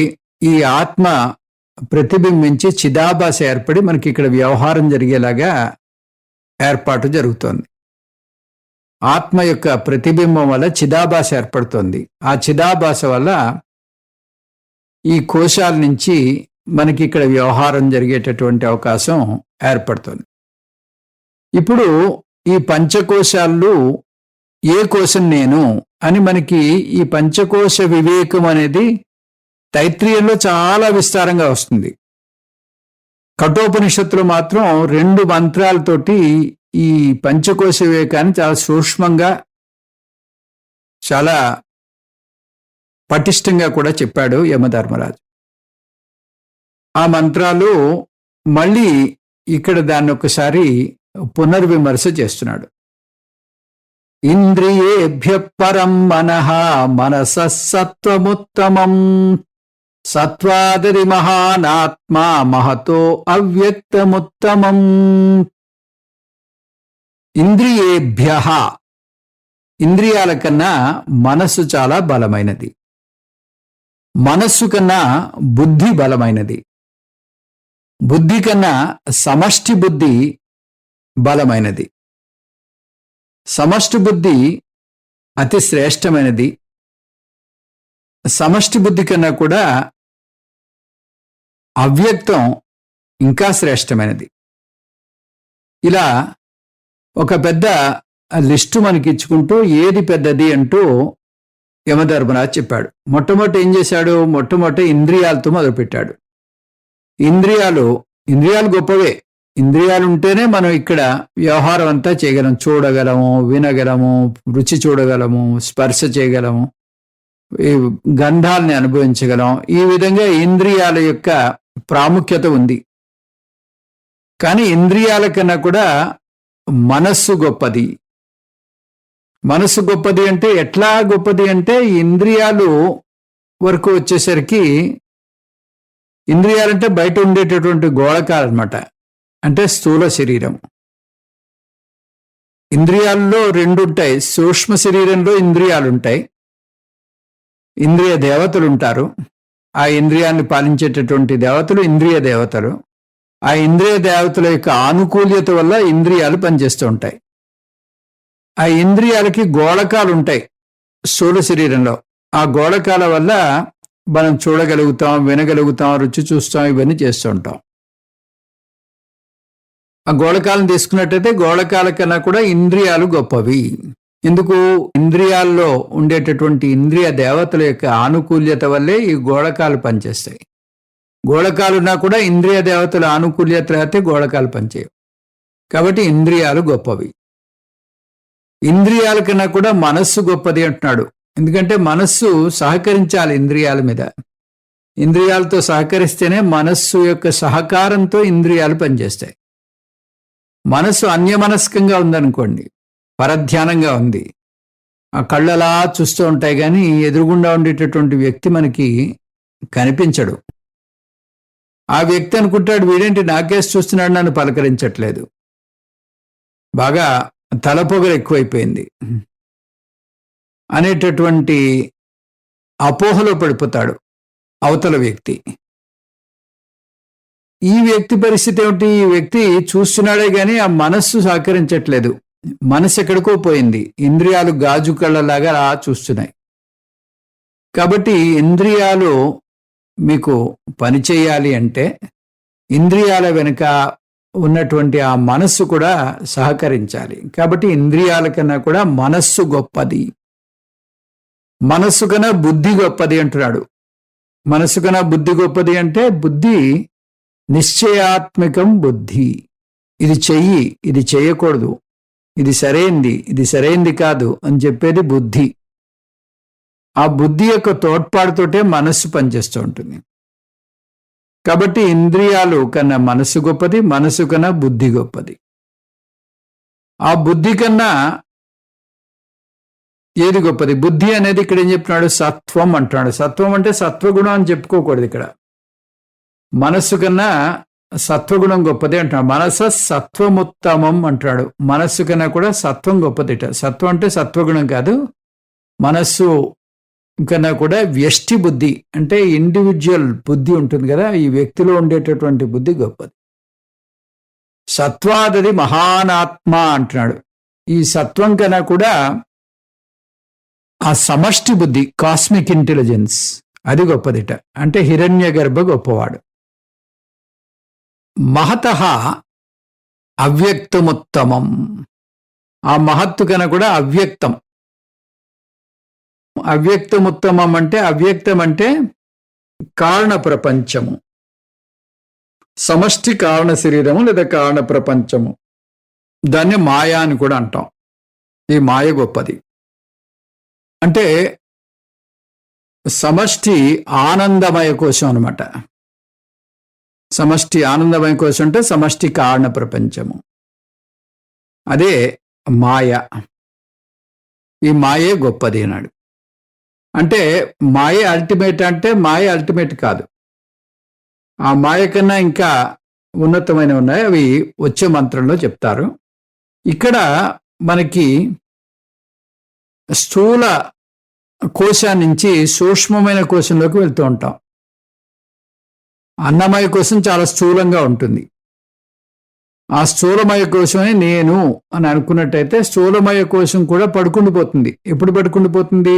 ఈ ఆత్మ ప్రతిబింబించి చిదాభాస ఏర్పడి మనకి ఇక్కడ వ్యవహారం జరిగేలాగా ఏర్పాటు జరుగుతోంది. ఆత్మ యొక్క ప్రతిబింబం వల్ల చిదాభాస ఏర్పడుతోంది. ఆ చిదాభాస వల్ల ఈ కోశాల నుంచి మనకి ఇక్కడ వ్యవహారం జరిగేటటువంటి అవకాశం ఏర్పడుతుంది. ఇప్పుడు ఈ పంచకోశాలు ఏ కోశం నేను అని మనకి ఈ పంచకోశ వివేకం అనేది తైత్రీయంలో చాలా విస్తారంగా వస్తుంది. కఠోపనిషత్తులో మాత్రం 2 మంత్రాలతోటి ఈ పంచకోశ వివేకాన్ని చాలా సూక్ష్మంగా, చాలా పటిష్టంగా కూడా చెప్పాడు యమధర్మరాజు. ఆ మంత్రాలు మళ్ళీ ఇక్కడ దాన్ని ఒకసారి పునర్విమర్శ చేస్తున్నాడు. ఇంద్రియేభ్య పరం మనః మనసః సత్వముత్తమం సత్వాదరి మహానాత్మా మహతో అవ్యక్తముత్తమం. ఇంద్రియేభ్య, ఇంద్రియాల కన్నా మనస్సు చాలా బలమైనది. మనస్సు కన్నా బుద్ధి బలమైనది. బుద్ధి కన్నా సమష్టి బుద్ధి బలమైనది. సమష్టి బుద్ధి అతి శ్రేష్టమైనది. సమష్టి బుద్ధి కన్నా కూడా అవ్యక్తం ఇంకా శ్రేష్టమైనది. ఇలా ఒక పెద్ద లిస్టు మనకి ఇచ్చుకుంటూ ఏది పెద్దది అంటూ యమధర్మరాజు చెప్పాడు. మొట్టమొదటి ఏం చేశాడు? మొట్టమొదటి ఇంద్రియాలతో మొదలుపెట్టాడు. ఇంద్రియాలు గొప్పవే. ఇంద్రియాలు ఉంటేనే మనం ఇక్కడ వ్యవహారం అంతా చేయగలం. చూడగలము, వినగలము, రుచి చూడగలము, స్పర్శ చేయగలము, ఈ గంధాలని అనుభవించగలం. ఈ విధంగా ఇంద్రియాల యొక్క ప్రాముఖ్యత ఉంది. కానీ ఇంద్రియాల కన్నా కూడా మనస్సు గొప్పది. మనస్సు గొప్పది అంటే ఎట్లా గొప్పది అంటే, ఇంద్రియాలు వరకు వచ్చేసరికి, ఇంద్రియాలంటే బయట ఉండేటటువంటి గోళకాలు అన్నమాట. అంటే స్థూల శరీరం. ఇంద్రియాల్లో 2 ఉంటాయి. సూక్ష్మ శరీరంలో ఇంద్రియాలు ఉంటాయి, ఇంద్రియ దేవతలు ఉంటారు. ఆ ఇంద్రియాన్ని పాలించేటటువంటి దేవతలు ఇంద్రియ దేవతలు. ఆ ఇంద్రియ దేవతల యొక్క ఆనుకూల్యత వల్ల ఇంద్రియాలు పనిచేస్తూ ఉంటాయి. ఆ ఇంద్రియాలకి గోళకాలు ఉంటాయి స్థూల శరీరంలో. ఆ గోళకాల వల్ల మనం చూడగలుగుతాం, వినగలుగుతాం, రుచి చూస్తాం, ఇవన్నీ చేస్తూ ఉంటాం. ఆ గోళకాలను తీసుకున్నట్టయితే గోళకాల కన్నా కూడా ఇంద్రియాలు గొప్పవి. ఎందుకు? ఇంద్రియాల్లో ఉండేటటువంటి ఇంద్రియ దేవతల యొక్క ఆనుకూల్యత వల్లే ఈ గోళకాలు పనిచేస్తాయి. గోళకాలున్నా కూడా ఇంద్రియ దేవతల ఆనుకూల్యత అయితే గోళకాలు పనిచేయవు. కాబట్టి ఇంద్రియాలు గొప్పవి. ఇంద్రియాల కన్నా కూడా మనస్సు గొప్పది అంటున్నాడు. ఎందుకంటే మనస్సు సహకరించాలి ఇంద్రియాల మీద. ఇంద్రియాలతో సహకరిస్తేనే మనస్సు యొక్క సహకారంతో ఇంద్రియాలు పనిచేస్తాయి. మనసు అన్యమనస్కంగా ఉందనుకోండి, పరధ్యానంగా ఉంది, ఆ కళ్ళలా చూస్తూ ఉంటాయి కానీ ఎదురుగుండా ఉండేటటువంటి వ్యక్తి మనకి కనిపించడు. ఆ వ్యక్తి అనుకుంటాడు, వీడేంటి నాకేసి చూస్తున్నాడు, నన్ను పలకరించట్లేదు, బాగా తలపొగరు ఎక్కువైపోయింది అనేటటువంటి అపోహలో పడిపోతాడు అవతల వ్యక్తి. ఈ వ్యక్తి పరిస్థితి ఏమిటి? ఈ వ్యక్తి చూస్తున్నాడే కానీ ఆ మనస్సు సహకరించట్లేదు, మనసు ఎక్కడికో పోయింది, ఇంద్రియాలు గాజు కళ్ళలాగా అలా చూస్తున్నాయి. కాబట్టి ఇంద్రియాలు మీకు పని చేయాలి అంటే ఇంద్రియాల వెనుక ఉన్నటువంటి ఆ మనస్సు కూడా సహకరించాలి. కాబట్టి ఇంద్రియాల కన్నా కూడా మనస్సు గొప్పది, మనస్సు కన్నా బుద్ధి గొప్పది అంటున్నాడు. మనస్సు కన్నా బుద్ధి గొప్పది అంటే బుద్ధి నిశ్చయాత్మకం బుద్ధి. ఇది చెయ్యి, ఇది చేయకూడదు, ఇది సరైంది, ఇది సరైంది కాదు అని చెప్పేది బుద్ధి. ఆ బుద్ధి యొక్క తోడ్పాటుతోటే మనస్సు పనిచేస్తూ ఉంటుంది. కాబట్టి ఇంద్రియాలు కన్నా మనస్సు గొప్పది, మనస్సు కన్నా బుద్ధి గొప్పది. ఆ బుద్ధి కన్నా ఏది గొప్పది? బుద్ధి అనేది ఇక్కడ ఏం చెప్తున్నాడు? సత్వం అంటున్నాడు. సత్వం అంటే సత్వగుణం అని చెప్పుకోకూడదు ఇక్కడ. మనస్సు కన్నా సత్వగుణం గొప్పది అంటున్నాడు. మనస సత్వముత్తమం అంటున్నాడు. మనస్సు కన్నా కూడా సత్వం గొప్పదిట. సత్వం అంటే సత్వగుణం కాదు, మనస్సు కన్నా కూడా వ్యష్టి బుద్ధి అంటే ఇండివిజువల్ బుద్ధి ఉంటుంది కదా, ఈ వ్యక్తిలో ఉండేటటువంటి బుద్ధి గొప్పది. సత్వాదది మహానాత్మ అంటున్నాడు. ఈ సత్వం కన్నా కూడా ఆ సమష్టి బుద్ధి, కాస్మిక్ ఇంటెలిజెన్స్, అది గొప్పదిట. అంటే హిరణ్య గర్భ గొప్పవాడు. మహతః అవ్యక్తముత్తమం. ఆ మహత్తు కన్నా కూడా అవ్యక్తం. అవ్యక్తముత్తమం అంటే, అవ్యక్తం అంటే కారణ ప్రపంచము, సమష్టి కారణ శరీరము లేదా కారణ ప్రపంచము. దాన్ని మాయా అని కూడా అంటాం. ఈ మాయ గొప్పది. అంటే సమష్టి ఆనందమయ కోశం అనమాట. సమష్టి ఆనందమయ కోశం అంటే సమష్టి కారణ ప్రపంచము, అదే మాయ. ఈ మాయే గొప్పది అన్నాడు. అంటే మాయ అల్టిమేట్ అంటే మాయ అల్టిమేట్ కాదు, ఆ మాయ కన్నా ఇంకా ఉన్నతమైనవి ఉన్నాయి, అవి వచ్చే మంత్రంలో చెప్తారు. ఇక్కడ మనకి స్థూల కోశాన్ని నుంచి సూక్ష్మమైన కోశంలోకి వెళ్తూ ఉంటాం. అన్నమయ కోశం చాలా స్థూలంగా ఉంటుంది. ఆ స్థూలమయ కోశమే నేను అని అనుకున్నట్టయితే స్థూలమయ కోశం కూడా పడుకుండిపోతుంది. ఎప్పుడు పడుకుండిపోతుంది?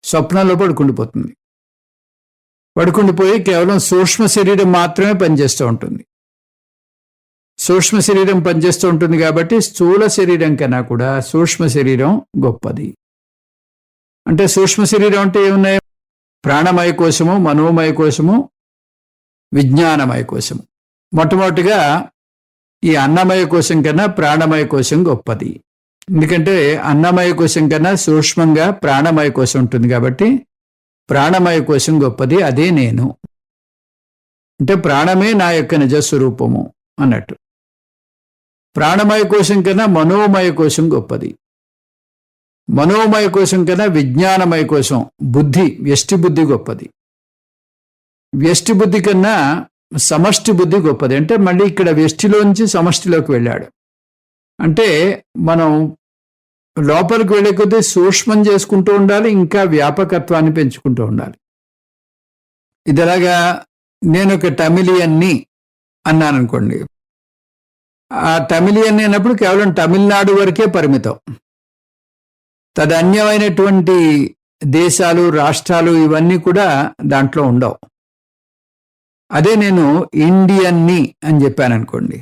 స్వప్నంలో పడుకుండిపోతుంది. పడుకుండిపోయి కేవలం సూక్ష్మ శరీరం మాత్రమే పనిచేస్తూ ఉంటుంది. సూక్ష్మ శరీరం పనిచేస్తూ ఉంటుంది కాబట్టి స్థూల శరీరం కన్నా కూడా సూక్ష్మ శరీరం గొప్పది. అంటే సూక్ష్మ శరీరం అంటే ఏమున్నాయి? ప్రాణమయ కోశము, మనోమయ కోశము, విజ్ఞానమయ కోశము. మొట్టమొదటిగా ఈ అన్నమయ కోశం కన్నా ప్రాణమయ కోశం గొప్పది. ఎందుకంటే అన్నమయ కోశం కన్నా సూక్ష్మంగా ప్రాణమయ కోశం ఉంటుంది కాబట్టి ప్రాణమయ కోశం గొప్పది, అదే నేను. అంటే ప్రాణమే నా యొక్క నిజస్వరూపము అన్నట్టు. ప్రాణమయ కోశం కన్నా మనోమయ కోశం గొప్పది. మనోమయ కోశం కన్నా విజ్ఞానమయ కోశం, బుద్ధి, వ్యష్టి బుద్ధి గొప్పది. వ్యష్టి బుద్ధి కన్నా సమష్టి బుద్ధి గొప్పది. అంటే మళ్ళీ ఇక్కడ వ్యష్టిలోంచి సమష్టిలోకి వెళ్ళాడు. అంటే మనం లోపలికి వెళ్ళే కొద్దీ సూక్ష్మం చేసుకుంటూ ఉండాలి, ఇంకా వ్యాపకత్వాన్ని పెంచుకుంటూ ఉండాలి. ఇది ఎలాగా? నేను ఒక తమిళియన్ని అన్నాను అనుకోండి, ఆ తమిళియన్ని అన్నప్పుడు కేవలం తమిళనాడు వరకే పరిమితం. తదన్యమైనటువంటి దేశాలు, రాష్ట్రాలు ఇవన్నీ కూడా దాంట్లో ఉండవు. అదే నేను ఇండియన్ని అని చెప్పాను అనుకోండి,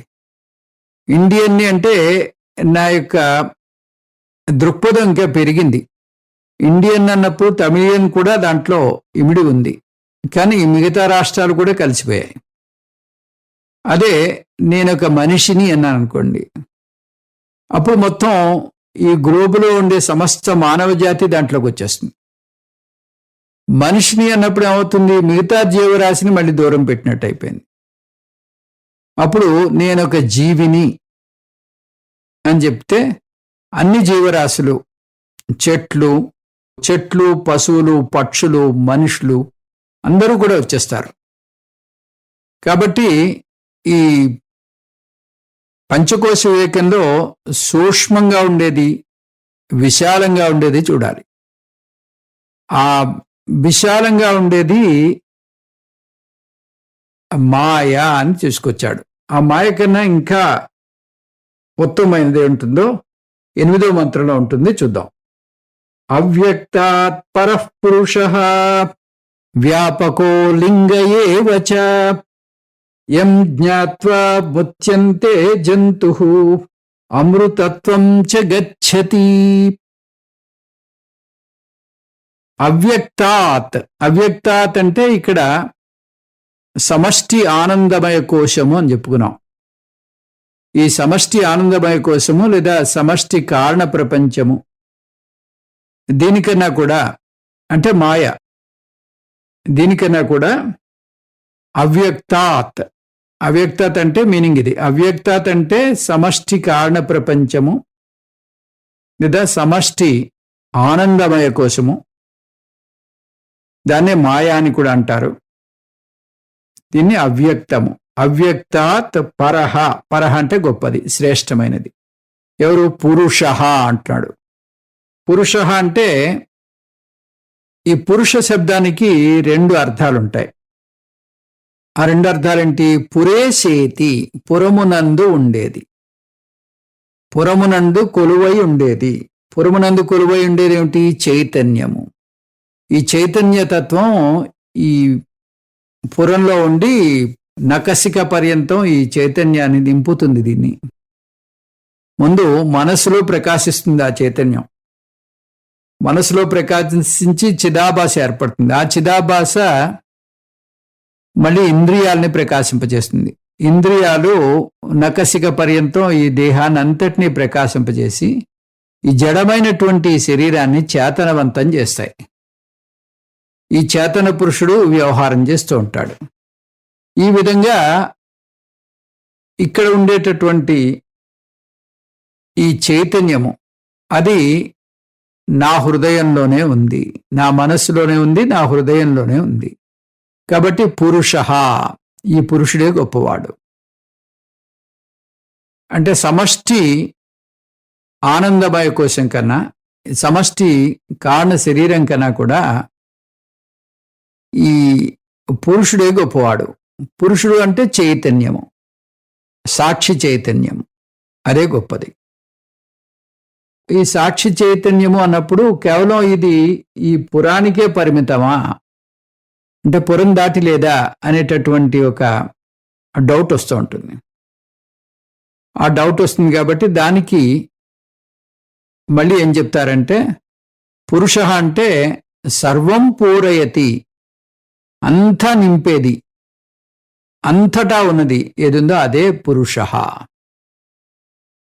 ఇండియన్ని అంటే నా యొక్క దృక్పథం ఇంకా పెరిగింది. ఇండియన్ అన్నప్పుడు తమిళియన్ కూడా దాంట్లో ఇమిడి ఉంది, కానీ మిగతా రాష్ట్రాలు కూడా కలిసిపోయాయి. అదే నేను ఒక మనిషిని అన్నాను అనుకోండి, అప్పుడు మొత్తం ఈ గ్లోబులో ఉండే సమస్త మానవ జాతి దాంట్లోకి వచ్చేస్తుంది. మనిషిని అన్నప్పుడు ఏమవుతుంది? మిగతా జీవరాశిని మళ్ళీ దూరం పెట్టినట్టు అయిపోయింది. అప్పుడు నేను ఒక జీవిని అని చెప్తే అన్ని జీవరాశులు, చెట్లు, పశువులు, పక్షులు, మనుషులు అందరూ కూడా వచ్చేస్తారు. కాబట్టి ఈ పంచకోశ వివేకంలో సూక్ష్మంగా ఉండేది, విశాలంగా ఉండేది చూడాలి. ఆ విశాలంగా ఉండేది మాయ అని తీసుకొచ్చాడు. ఆ మాయ కన్నా ఇంకా ఉత్తమమైనది ఉంటుందో 8వ మంత్రంలో ఉంటుంది, చూద్దాం. అవ్యక్తాత్ పరః పురుషః వ్యాపకో లింగ ఏవ చ యం జ్ఞాత్వా ముచ్యంతే జంతుః అమృతత్వం చ గచ్చతి. అవ్యక్తాత్ అంటే ఇక్కడ సమష్టి ఆనందమయ కోశము అని చెప్పుకున్నాం. ఈ సమష్టి ఆనందమయ కోశము లేదా సమష్టి కారణ ప్రపంచము, దీనికన్నా కూడా అంటే మాయ, దీనికన్నా కూడా అవ్యక్తాత్ అంటే మీనింగ్ ఇది. అవ్యక్తాత్ అంటే సమష్టి కారణ ప్రపంచము లేదా సమష్టి ఆనందమయ కోశము, దాన్నే మాయా అని కూడా అంటారు. దీన్ని అవ్యక్తము. అవ్యక్తాత్ పరహ అంటే గొప్పది, శ్రేష్టమైనది. ఎవరు? పురుష అంటున్నాడు. పురుష అంటే ఈ పురుష శబ్దానికి 2 అర్థాలుంటాయి. ఆ 2 అర్థాలేంటి? పురేసేతి, పురమునందు ఉండేది, పురమునందు కొలువై ఉండేది. పురమునందు కొలువై ఉండేది ఏమిటి? చైతన్యము. ఈ చైతన్య తత్వం ఈ పురంలో ఉండి నకసిక పర్యంతం ఈ చైతన్యాన్ని నింపుతుంది. దీన్ని ముందు మనసులో ప్రకాశిస్తుంది. ఆ చైతన్యం మనసులో ప్రకాశించి చిదాభాస ఏర్పడుతుంది. ఆ చిదాభాస మళ్ళీ ఇంద్రియాలని ప్రకాశింపజేస్తుంది. ఇంద్రియాలు నకసిక పర్యంతం ఈ దేహాన్ని అంతటినీ ప్రకాశింపజేసి ఈ జడమైనటువంటి శరీరాన్ని చేతనవంతం చేస్తాయి. ఈ చేతన పురుషుడు వ్యవహారం చేస్తూ ఉంటాడు. ఈ విధంగా ఇక్కడ ఉండేటటువంటి ఈ చైతన్యము అది నా హృదయంలోనే ఉంది, నా మనస్సులోనే ఉంది, నా హృదయంలోనే ఉంది. కాబట్టి పురుష, ఈ పురుషుడే గొప్పవాడు. అంటే సమష్టి ఆనందమయ కోశం కన్నా, సమష్టి కారణ శరీరం కన్నా కూడా ఈ పురుషుడే గొప్పవాడు. పురుషుడు అంటే చైతన్యము, సాక్షి చైతన్యము, అదే గొప్పది. ఈ సాక్షి చైతన్యము అన్నప్పుడు కేవలం ఇది ఈ పురానికే పరిమితమా, అంటే పురం దాటి లేదా అనేటటువంటి ఒక డౌట్ వస్తూ ఉంటుంది. ఆ డౌట్ వస్తుంది కాబట్టి దానికి మళ్ళీ ఏం చెప్తారంటే పురుష అంటే సర్వం పూరయతి, అంతా నింపేది, అంతటా ఉన్నది ఏదుందో అదే పురుష.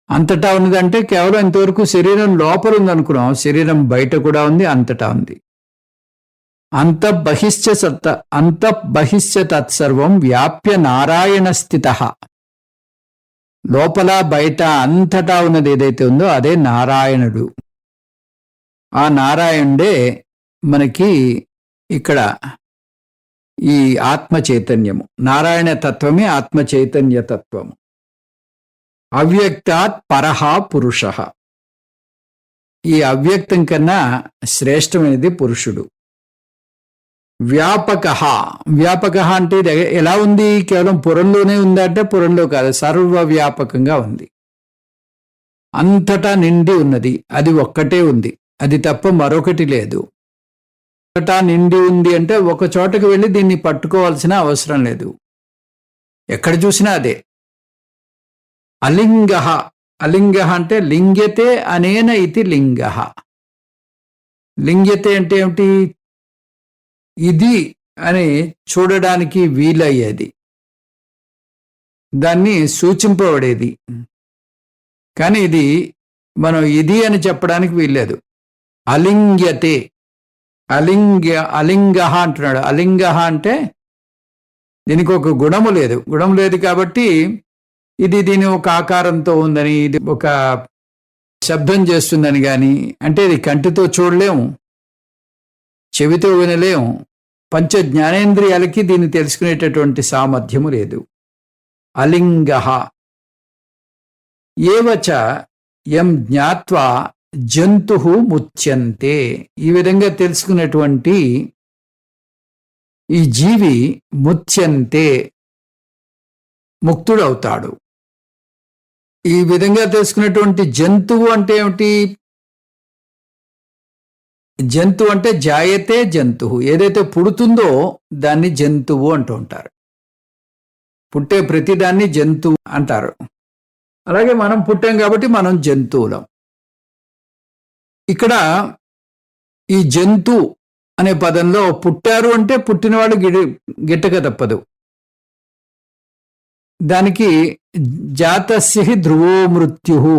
అంతటా ఉన్నదంటే కేవలం ఇంతవరకు శరీరం లోపల ఉందనుకున్నాం, శరీరం బయట కూడా ఉంది, అంతటా ఉంది. అంతఃబహిశ్చ తత్సర్వం వ్యాప్య నారాయణ స్థిత. లోపల బయట అంతటా ఉన్నది ఏదైతే ఉందో అదే నారాయణుడు. ఆ నారాయణుడే మనకి ఇక్కడ ఈ ఆత్మ చైతన్యము. నారాయణ తత్వమే ఆత్మ చైతన్య తత్వము. అవ్యక్తాత్ పరహ పురుష. ఈ అవ్యక్తం కన్నా శ్రేష్టమైనది పురుషుడు. వ్యాపక అంటే ఎలా ఉంది? కేవలం పురంలోనే ఉందంటే పురంలో కాదు, సర్వవ్యాపకంగా ఉంది, అంతటా నిండి ఉన్నది. అది ఒక్కటే ఉంది, అది తప్ప మరొకటి లేదు. అంతటా నిండి ఉంది అంటే ఒక చోటకు వెళ్ళి దీన్ని పట్టుకోవాల్సిన అవసరం లేదు, ఎక్కడ చూసినా అదే. అలింగ అంటే లింగ్యతే అనేన ఇది లింగ. లింగ్యతే అంటే ఏమిటి? ఇది అని చూడడానికి వీలయ్యేది, దాన్ని సూచింపబడేది. కానీ ఇది మనం ఇది అని చెప్పడానికి వీల్లేదు. అలింగ్యతే, అలింగ అంటున్నాడు. అలింగ అంటే దీనికి ఒక గుణము లేదు కాబట్టి ఇది దీని ఒక ఆకారంతో ఉందని, ఇది ఒక శబ్దం చేస్తుందని కానీ, అంటే ఇది కంటితో చూడలేము, చెవితో వినలేం, పంచ జ్ఞానేంద్రియాలకి దీన్ని తెలుసుకునేటటువంటి సామర్థ్యము లేదు. అలింగ ఏవచ యం జ్ఞాత్వా జంతు ముచ్యంతే. ఈ విధంగా తెలుసుకున్నటువంటి ఈ జీవి ముచ్యంతే ముక్తుడవుతాడు. ఈ విధంగా తెలుసుకున్నటువంటి జంతువు అంటే ఏమిటి? జంతువు అంటే జాయతే జంతువు, ఏదైతే పుడుతుందో దాన్ని జంతువు అంటూ ఉంటారు. పుట్టే ప్రతిదాన్ని జంతువు అంటారు. అలాగే మనం పుట్టాం కాబట్టి మనం జంతువులం. ఇక్కడ ఈ జంతు అనే పదంలో పుట్టారు అంటే పుట్టినవాడు గిట్టక తప్పదు. దానికి జాతస్య ధ్రువో మృత్యు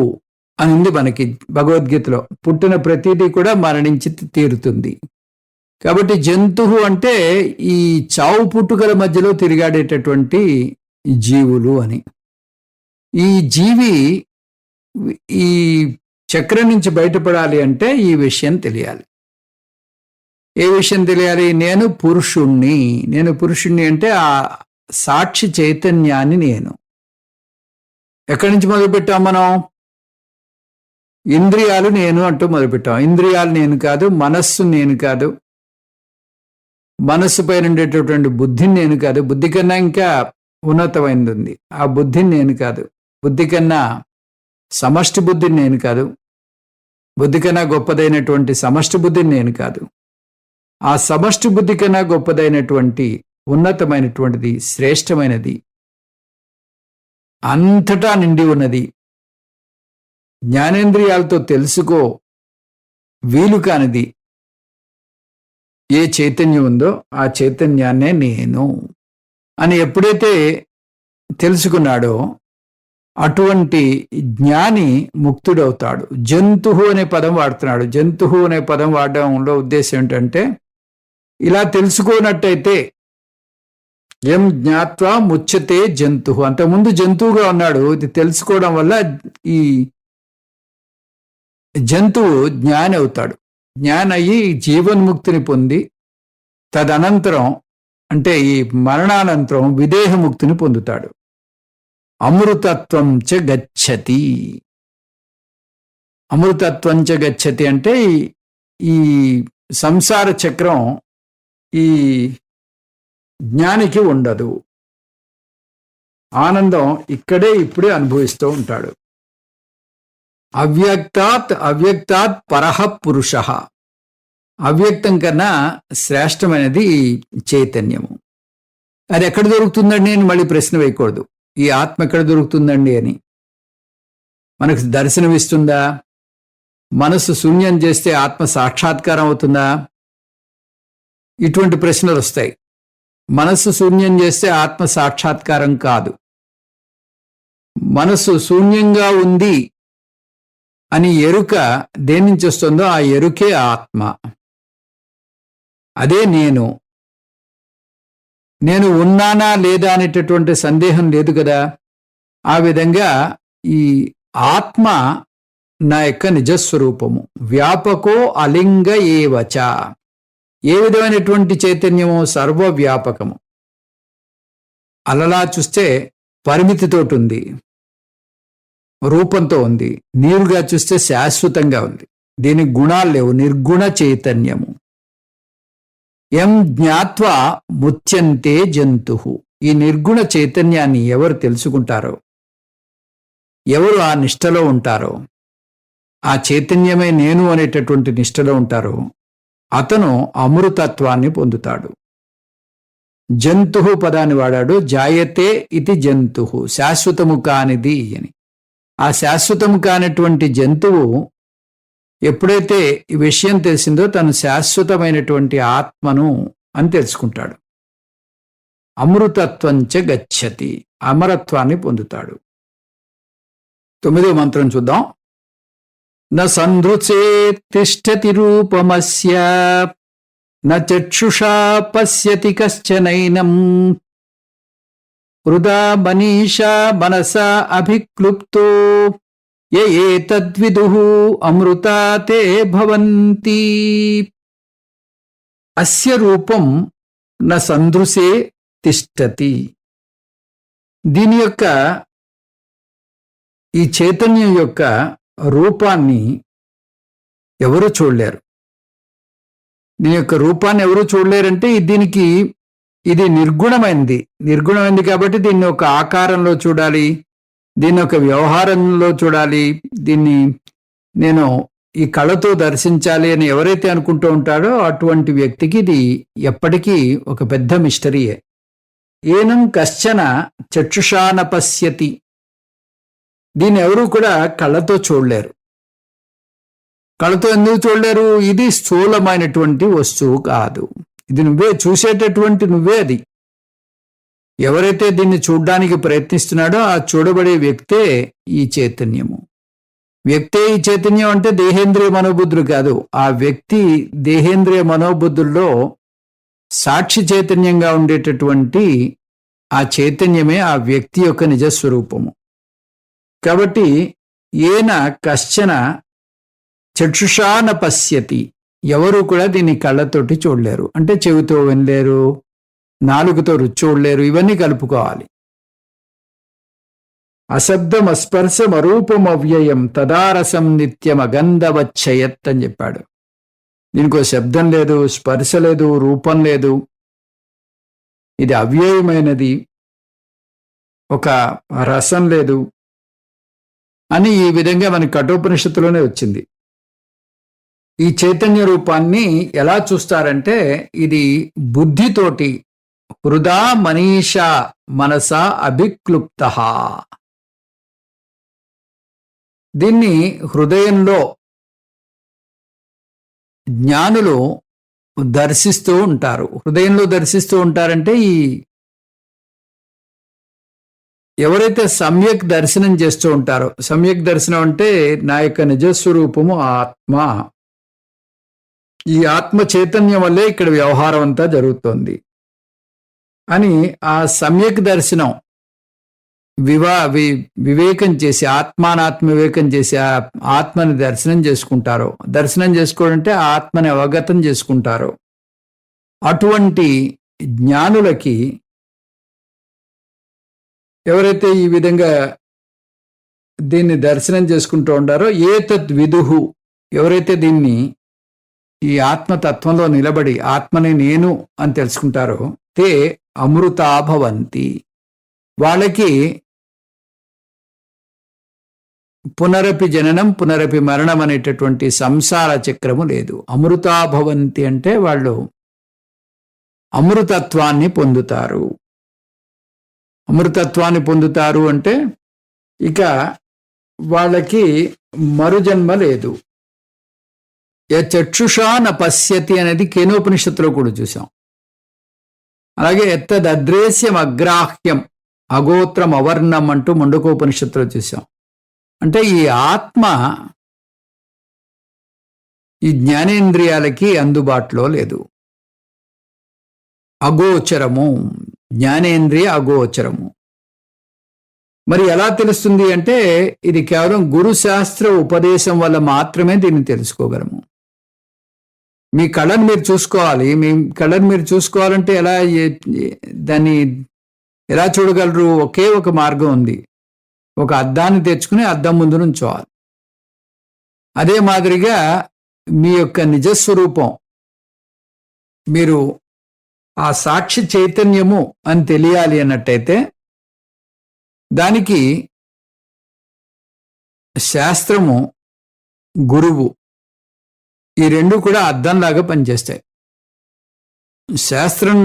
అని ఉంది మనకి భగవద్గీతలో. పుట్టిన ప్రతిదీ కూడా మరణించి తీరుతుంది. కాబట్టి జంతువు అంటే ఈ చావు పుట్టుకల మధ్యలో తిరిగాడేటటువంటి జీవులు అని. ఈ జీవి ఈ చక్రం నుంచి బయటపడాలి అంటే ఈ విషయం తెలియాలి. ఏ విషయం తెలియాలి? నేను పురుషుణ్ణి అంటే ఆ సాక్షి చైతన్యాన్ని నేను. ఎక్కడి నుంచి మొదలుపెట్టాం మనం? ఇంద్రియాలు నేను అంటూ మొదలుపెట్టాం. ఇంద్రియాలు నేను కాదు, మనస్సు నేను కాదు, మనస్సు పైన ఉండేటటువంటి బుద్ధిని నేను కాదు, బుద్ధి కన్నా ఇంకా ఉన్నతమైనది ఉంది, ఆ బుద్ధిని నేను కాదు, బుద్ధి కన్నా సమష్టి బుద్ధిని నేను కాదు, బుద్ధి కన్నా గొప్పదైనటువంటి సమష్టి బుద్ధిని నేను కాదు, ఆ సమష్టి బుద్ధి కన్నా గొప్పదైనటువంటి ఉన్నతమైనటువంటిది, శ్రేష్టమైనది, అంతటా నిండి ఉన్నది, జ్ఞానేంద్రియాలతో తెలుసుకో వీలు కానిది ఏ చైతన్యం ఉందో ఆ చైతన్యాన్నే నేను అని ఎప్పుడైతే తెలుసుకున్నాడో అటువంటి జ్ఞాని ముక్తుడవుతాడు. జంతువు అనే పదం వాడుతున్నాడు. జంతువు అనే పదం వాడడంలో ఉద్దేశం ఏంటంటే, ఇలా తెలుసుకోనట్టయితే ఎం జ్ఞాత్వా ముచ్యతే జంతువు, అంతకుముందు జంతువుగా ఉన్నాడు, ఇది తెలుసుకోవడం వల్ల ఈ జంతువు జ్ఞాని అవుతాడు. జ్ఞాని అయ్యి జీవన్ముక్తిని పొంది తదనంతరం అంటే ఈ మరణానంతరం విదేహముక్తిని పొందుతాడు. అమృతత్వం చ గచ్చతి. అమృతత్వం చ గచ్చతి అంటే ఈ సంసార చక్రం ఈ జ్ఞానికి ఉండదు. ఆనందం ఇక్కడే ఇప్పుడే అనుభవిస్తూ ఉంటాడు. అవ్యక్తాత్ పరః పురుషః. అవ్యక్తం కన్నా శ్రేష్టమైనది చైతన్యము. అది ఎక్కడ దొరుకుతుందండి అని మళ్ళీ ప్రశ్న వేయకూడదు. ఈ ఆత్మ ఎక్కడ దొరుకుతుందండి అని. మనకు దర్శనమిస్తుందా? మనసు శూన్యం చేస్తే ఆత్మ సాక్షాత్కారం అవుతుందా? ఇటువంటి ప్రశ్నలు వస్తాయి. మనస్సు శూన్యం చేస్తే ఆత్మ సాక్షాత్కారం కాదు. మనస్సు శూన్యంగా ఉంది అని ఎరుక దేని నుంచి వస్తుందో ఆ ఎరుకే ఆత్మ. అదే నేను. నేను ఉన్నానా లేదా అనేటటువంటి సందేహం లేదు కదా. ఆ విధంగా ఈ ఆత్మ నా యొక్క నిజస్వరూపము. వ్యాపకో అలింగ ఏవచ. ఏ విధమైనటువంటి చైతన్యము? సర్వవ్యాపకము. అలలా చూస్తే పరిమితితోటి ఉంది, రూపంతో ఉంది. నీరుగా చూస్తే శాశ్వతంగా ఉంది, దీనికి గుణాలు లేవు, నిర్గుణ చైతన్యము. ఎం జ్ఞాత్వా ముచ్యంతే జంతుః. ఈ నిర్గుణ చైతన్యాన్ని ఎవరు తెలుసుకుంటారో, ఎవరు ఆ నిష్టలో ఉంటారో, ఆ చైతన్యమే నేను అనేటటువంటి నిష్టలో ఉంటారో అతను అమృతత్వాన్ని పొందుతాడు. జంతుః పదాన్ని వాడాడు. జాయతే ఇది జంతుః, శాశ్వతము కానిది అని. ఆ శాశ్వతము కానటువంటి జంతువు ఎప్పుడైతే ఈ విషయం తెలిసిందో తను శాశ్వతమైనటువంటి ఆత్మను అని తెలుసుకుంటాడు. అమృతత్వంచ గచ్చతి. అమరత్వాన్ని పొందుతాడు. 9వ మంత్రం చూద్దాం. న సందృచే తిష్టతి రూపమస్య న చక్షుషా పశ్యతి కశ్చనైనం వృథా మనీషా మనసా అభిక్లుప్తో ఏ ఏతద్విదుః అమృతా తే భవంతి అస్య రూపం న సందృశే తిష్టతి. దీని యొక్క ఈ చైతన్యం యొక్క రూపాన్ని ఎవరు చూడలేరు. దీని యొక్క రూపాన్ని ఎవరు చూడలేరంటే దీనికి ఇది నిర్గుణమైంది కాబట్టి దీన్ని ఒక ఆకారంలో చూడాలి, దీన్ని ఒక వ్యవహారంలో చూడాలి, దీన్ని నేను ఈ కళతో దర్శించాలి అని ఎవరైతే అనుకుంటూ ఉంటాడో అటువంటి వ్యక్తికి ఇది ఎప్పటికీ ఒక పెద్ద మిస్టరీయే. ఏనం కశ్చన చక్షుషా న పశ్యతి. దీన్ని ఎవరు కూడా కళ్ళతో చూడలేరు. కళ్ళతో ఎందుకు చూడలేరు? ఇది స్థూలమైనటువంటి వస్తువు కాదు. ఇది నువ్వే చూసేటటువంటి నువ్వే అది. ఎవరైతే దీన్ని చూడ్డానికి ప్రయత్నిస్తున్నాడో ఆ చూడబడే వ్యక్తే ఈ చైతన్యము. వ్యక్తే ఈ చైతన్యం అంటే దేహేంద్రియ మనోబుద్ధులు కాదు. ఆ వ్యక్తి దేహేంద్రియ మనోబుద్ధుల్లో సాక్షి చైతన్యంగా ఉండేటటువంటి ఆ చైతన్యమే ఆ వ్యక్తి యొక్క నిజస్వరూపము. కాబట్టి ఏన కశ్చన చక్షుషా న పశ్యతి. ఎవరు కూడా దీన్ని కళ్ళతోటి చూడలేరు. అంటే చెవితో వినలేరు, నాలుగుతో రుచి చూడలేరు. ఇవన్నీ కలుపుకోవాలి. అశబ్దం అస్పర్శం అరూపం అవ్యయం తదారసం నిత్యం అగంధవచ్చయత్ అని చెప్పాడు. దీనికో శబ్దం లేదు, స్పర్శ లేదు, రూపం లేదు. ఇది అవ్యయమైనది, ఒక రసం లేదు అని ఈ విధంగా మనకి కఠోపనిషత్తులోనే వచ్చింది. ఈ చైతన్య రూపాన్ని ఎలా చూస్తారంటే ఇది బుద్ధితోటి హృదా మనీషా మనసా అభిక్లుప్త. దీన్ని హృదయంలో జ్ఞానులు దర్శిస్తూ ఉంటారు. హృదయంలో దర్శిస్తూ ఉంటారంటే ఈ ఎవరైతే సమ్యక్ దర్శనం చేస్తూ ఉంటారో, సమ్యక్ దర్శనం అంటే నా యొక్క నిజస్వరూపము ఆత్మ, ఈ ఆత్మ చైతన్యం వల్లే ఇక్కడ వ్యవహారం అంతా జరుగుతోంది అని ఆ సమ్యక్ దర్శనం వివేకం చేసి ఆత్మానాత్మ వివేకం చేసి ఆ ఆత్మని దర్శనం చేసుకుంటారో, దర్శనం చేసుకోవాలంటే ఆ ఆత్మని అవగతం చేసుకుంటారో అటువంటి జ్ఞానులకి ఎవరైతే ఈ విధంగా దీన్ని దర్శనం చేసుకుంటూ ఉంటారో ఏతద్ విదుహు, ఎవరైతే దీన్ని ఈ ఆత్మతత్వంలో నిలబడి ఆత్మని నేను అని తెలుసుకుంటారో తే అమృతా భవంతి. వాళ్ళకి పునరపి జననం పునరపి మరణం అనేటటువంటి సంసార చక్రము లేదు. అమృతా భవంతి అంటే వాళ్ళు అమృతత్వాన్ని పొందుతారు. అమృతత్వాన్ని పొందుతారు అంటే ఇక వాళ్ళకి మరుజన్మ లేదు. చక్షుషా న పశ్యతి అనేది కేనోపనిషత్తులో కూడా చూసాం. అలాగే ఎత్తదద్రేశ్యం అగ్రాహ్యం అగోత్రం అవర్ణం అంటూ ముండకోపనిషత్తులో చూసాం. అంటే ఈ ఆత్మ ఈ జ్ఞానేంద్రియాలకి అందుబాటులో లేదు. అగోచరము, జ్ఞానేంద్రియ అగోచరము. మరి ఎలా తెలుస్తుంది అంటే ఇది కేవలం గురు శాస్త్ర ఉపదేశం వల్ల మాత్రమే దీన్ని తెలుసుకోగలము. మీ కళను మీరు చూసుకోవాలి. మీ కళను మీరు చూసుకోవాలంటే ఎలా, దాన్ని ఎలా చూడగలరు? ఒకే ఒక మార్గం ఉంది. ఒక అద్దాన్ని తెచ్చుకుని అద్దం ముందు నుంచోవాలి. అదే మాదిరిగా మీ యొక్క నిజస్వరూపం మీరు ఆ సాక్షి చైతన్యము అని తెలియాలి అన్నట్టయితే దానికి శాస్త్రము, గురువు ఈ రెండు కూడా అద్దంలాగా పనిచేస్తాయి. శాస్త్రం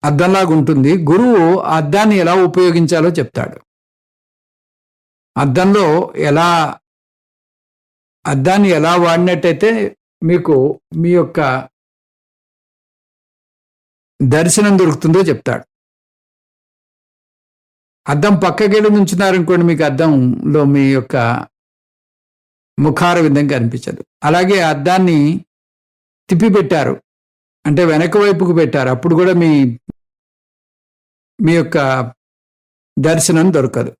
అద్దంలాగా ఉంటుంది, గురువు అద్దాన్ని ఎలా ఉపయోగించాలో చెప్తాడు. అద్దాన్ని ఎలా వాడినట్టయితే మీకు మీ యొక్క దర్శనం దొరుకుతుందో చెప్తాడు. అద్దం పక్కకెళ్ళి నుంచున్నారనుకోండి, మీకు అద్దంలో మీ యొక్క ముఖార విధంగా కనిపించదు. అలాగే అద్దాన్ని తిప్పిపెట్టారు అంటే వెనక వైపుకు పెట్టారు, అప్పుడు కూడా మీ యొక్క దర్శనం దొరకదు.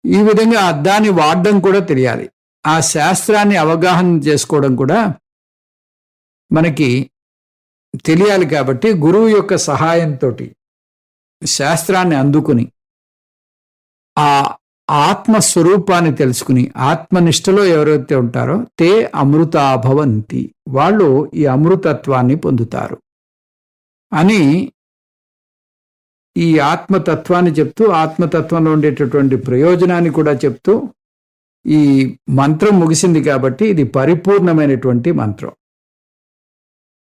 ఈ విధంగా దాన్ని వాడడం కూడా తెలియాలి. ఆ శాస్త్రాన్ని అవగాహన చేసుకోవడం కూడా మనకి తెలియాలి. కాబట్టి గురువు యొక్క సహాయంతో శాస్త్రాన్ని అందుకుని ఆ ఆత్మస్వరూపాన్ని తెలుసుకుని ఆత్మనిష్టలో ఎవరైతే ఉంటారో తే అమృతాభవంతి, వాళ్ళు ఈ అమృతత్వాన్ని పొందుతారు అని ఈ ఆత్మతత్వాన్ని చెప్తూ, ఆత్మతత్వంలో ఉండేటటువంటి ప్రయోజనాన్ని కూడా చెప్తూ ఈ మంత్రం ముగిసింది. కాబట్టి ఇది పరిపూర్ణమైనటువంటి మంత్రం.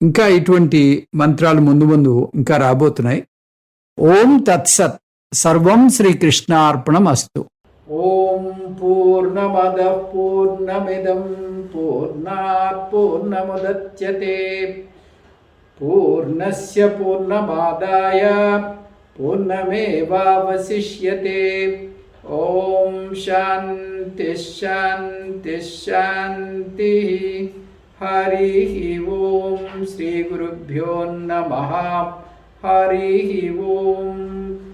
ఇంకా ఇటువంటి మంత్రాలు ముందు ముందు ఇంకా రాబోతున్నాయి. ఓం తత్సత్. సర్వం శ్రీకృష్ణార్పణం అస్తు. ఓం పూర్ణమద పూర్ణమిదం పూర్ణాత్ పూర్ణముదచ్యతే పూర్ణస్య పూర్ణమాదాయ పూర్ణమేవావశిష్యతే. ఓం శాంతి శాంతి శాంతి. హరి ఓం. శ్రీ గురుభ్యో నమః. హరి ఓం.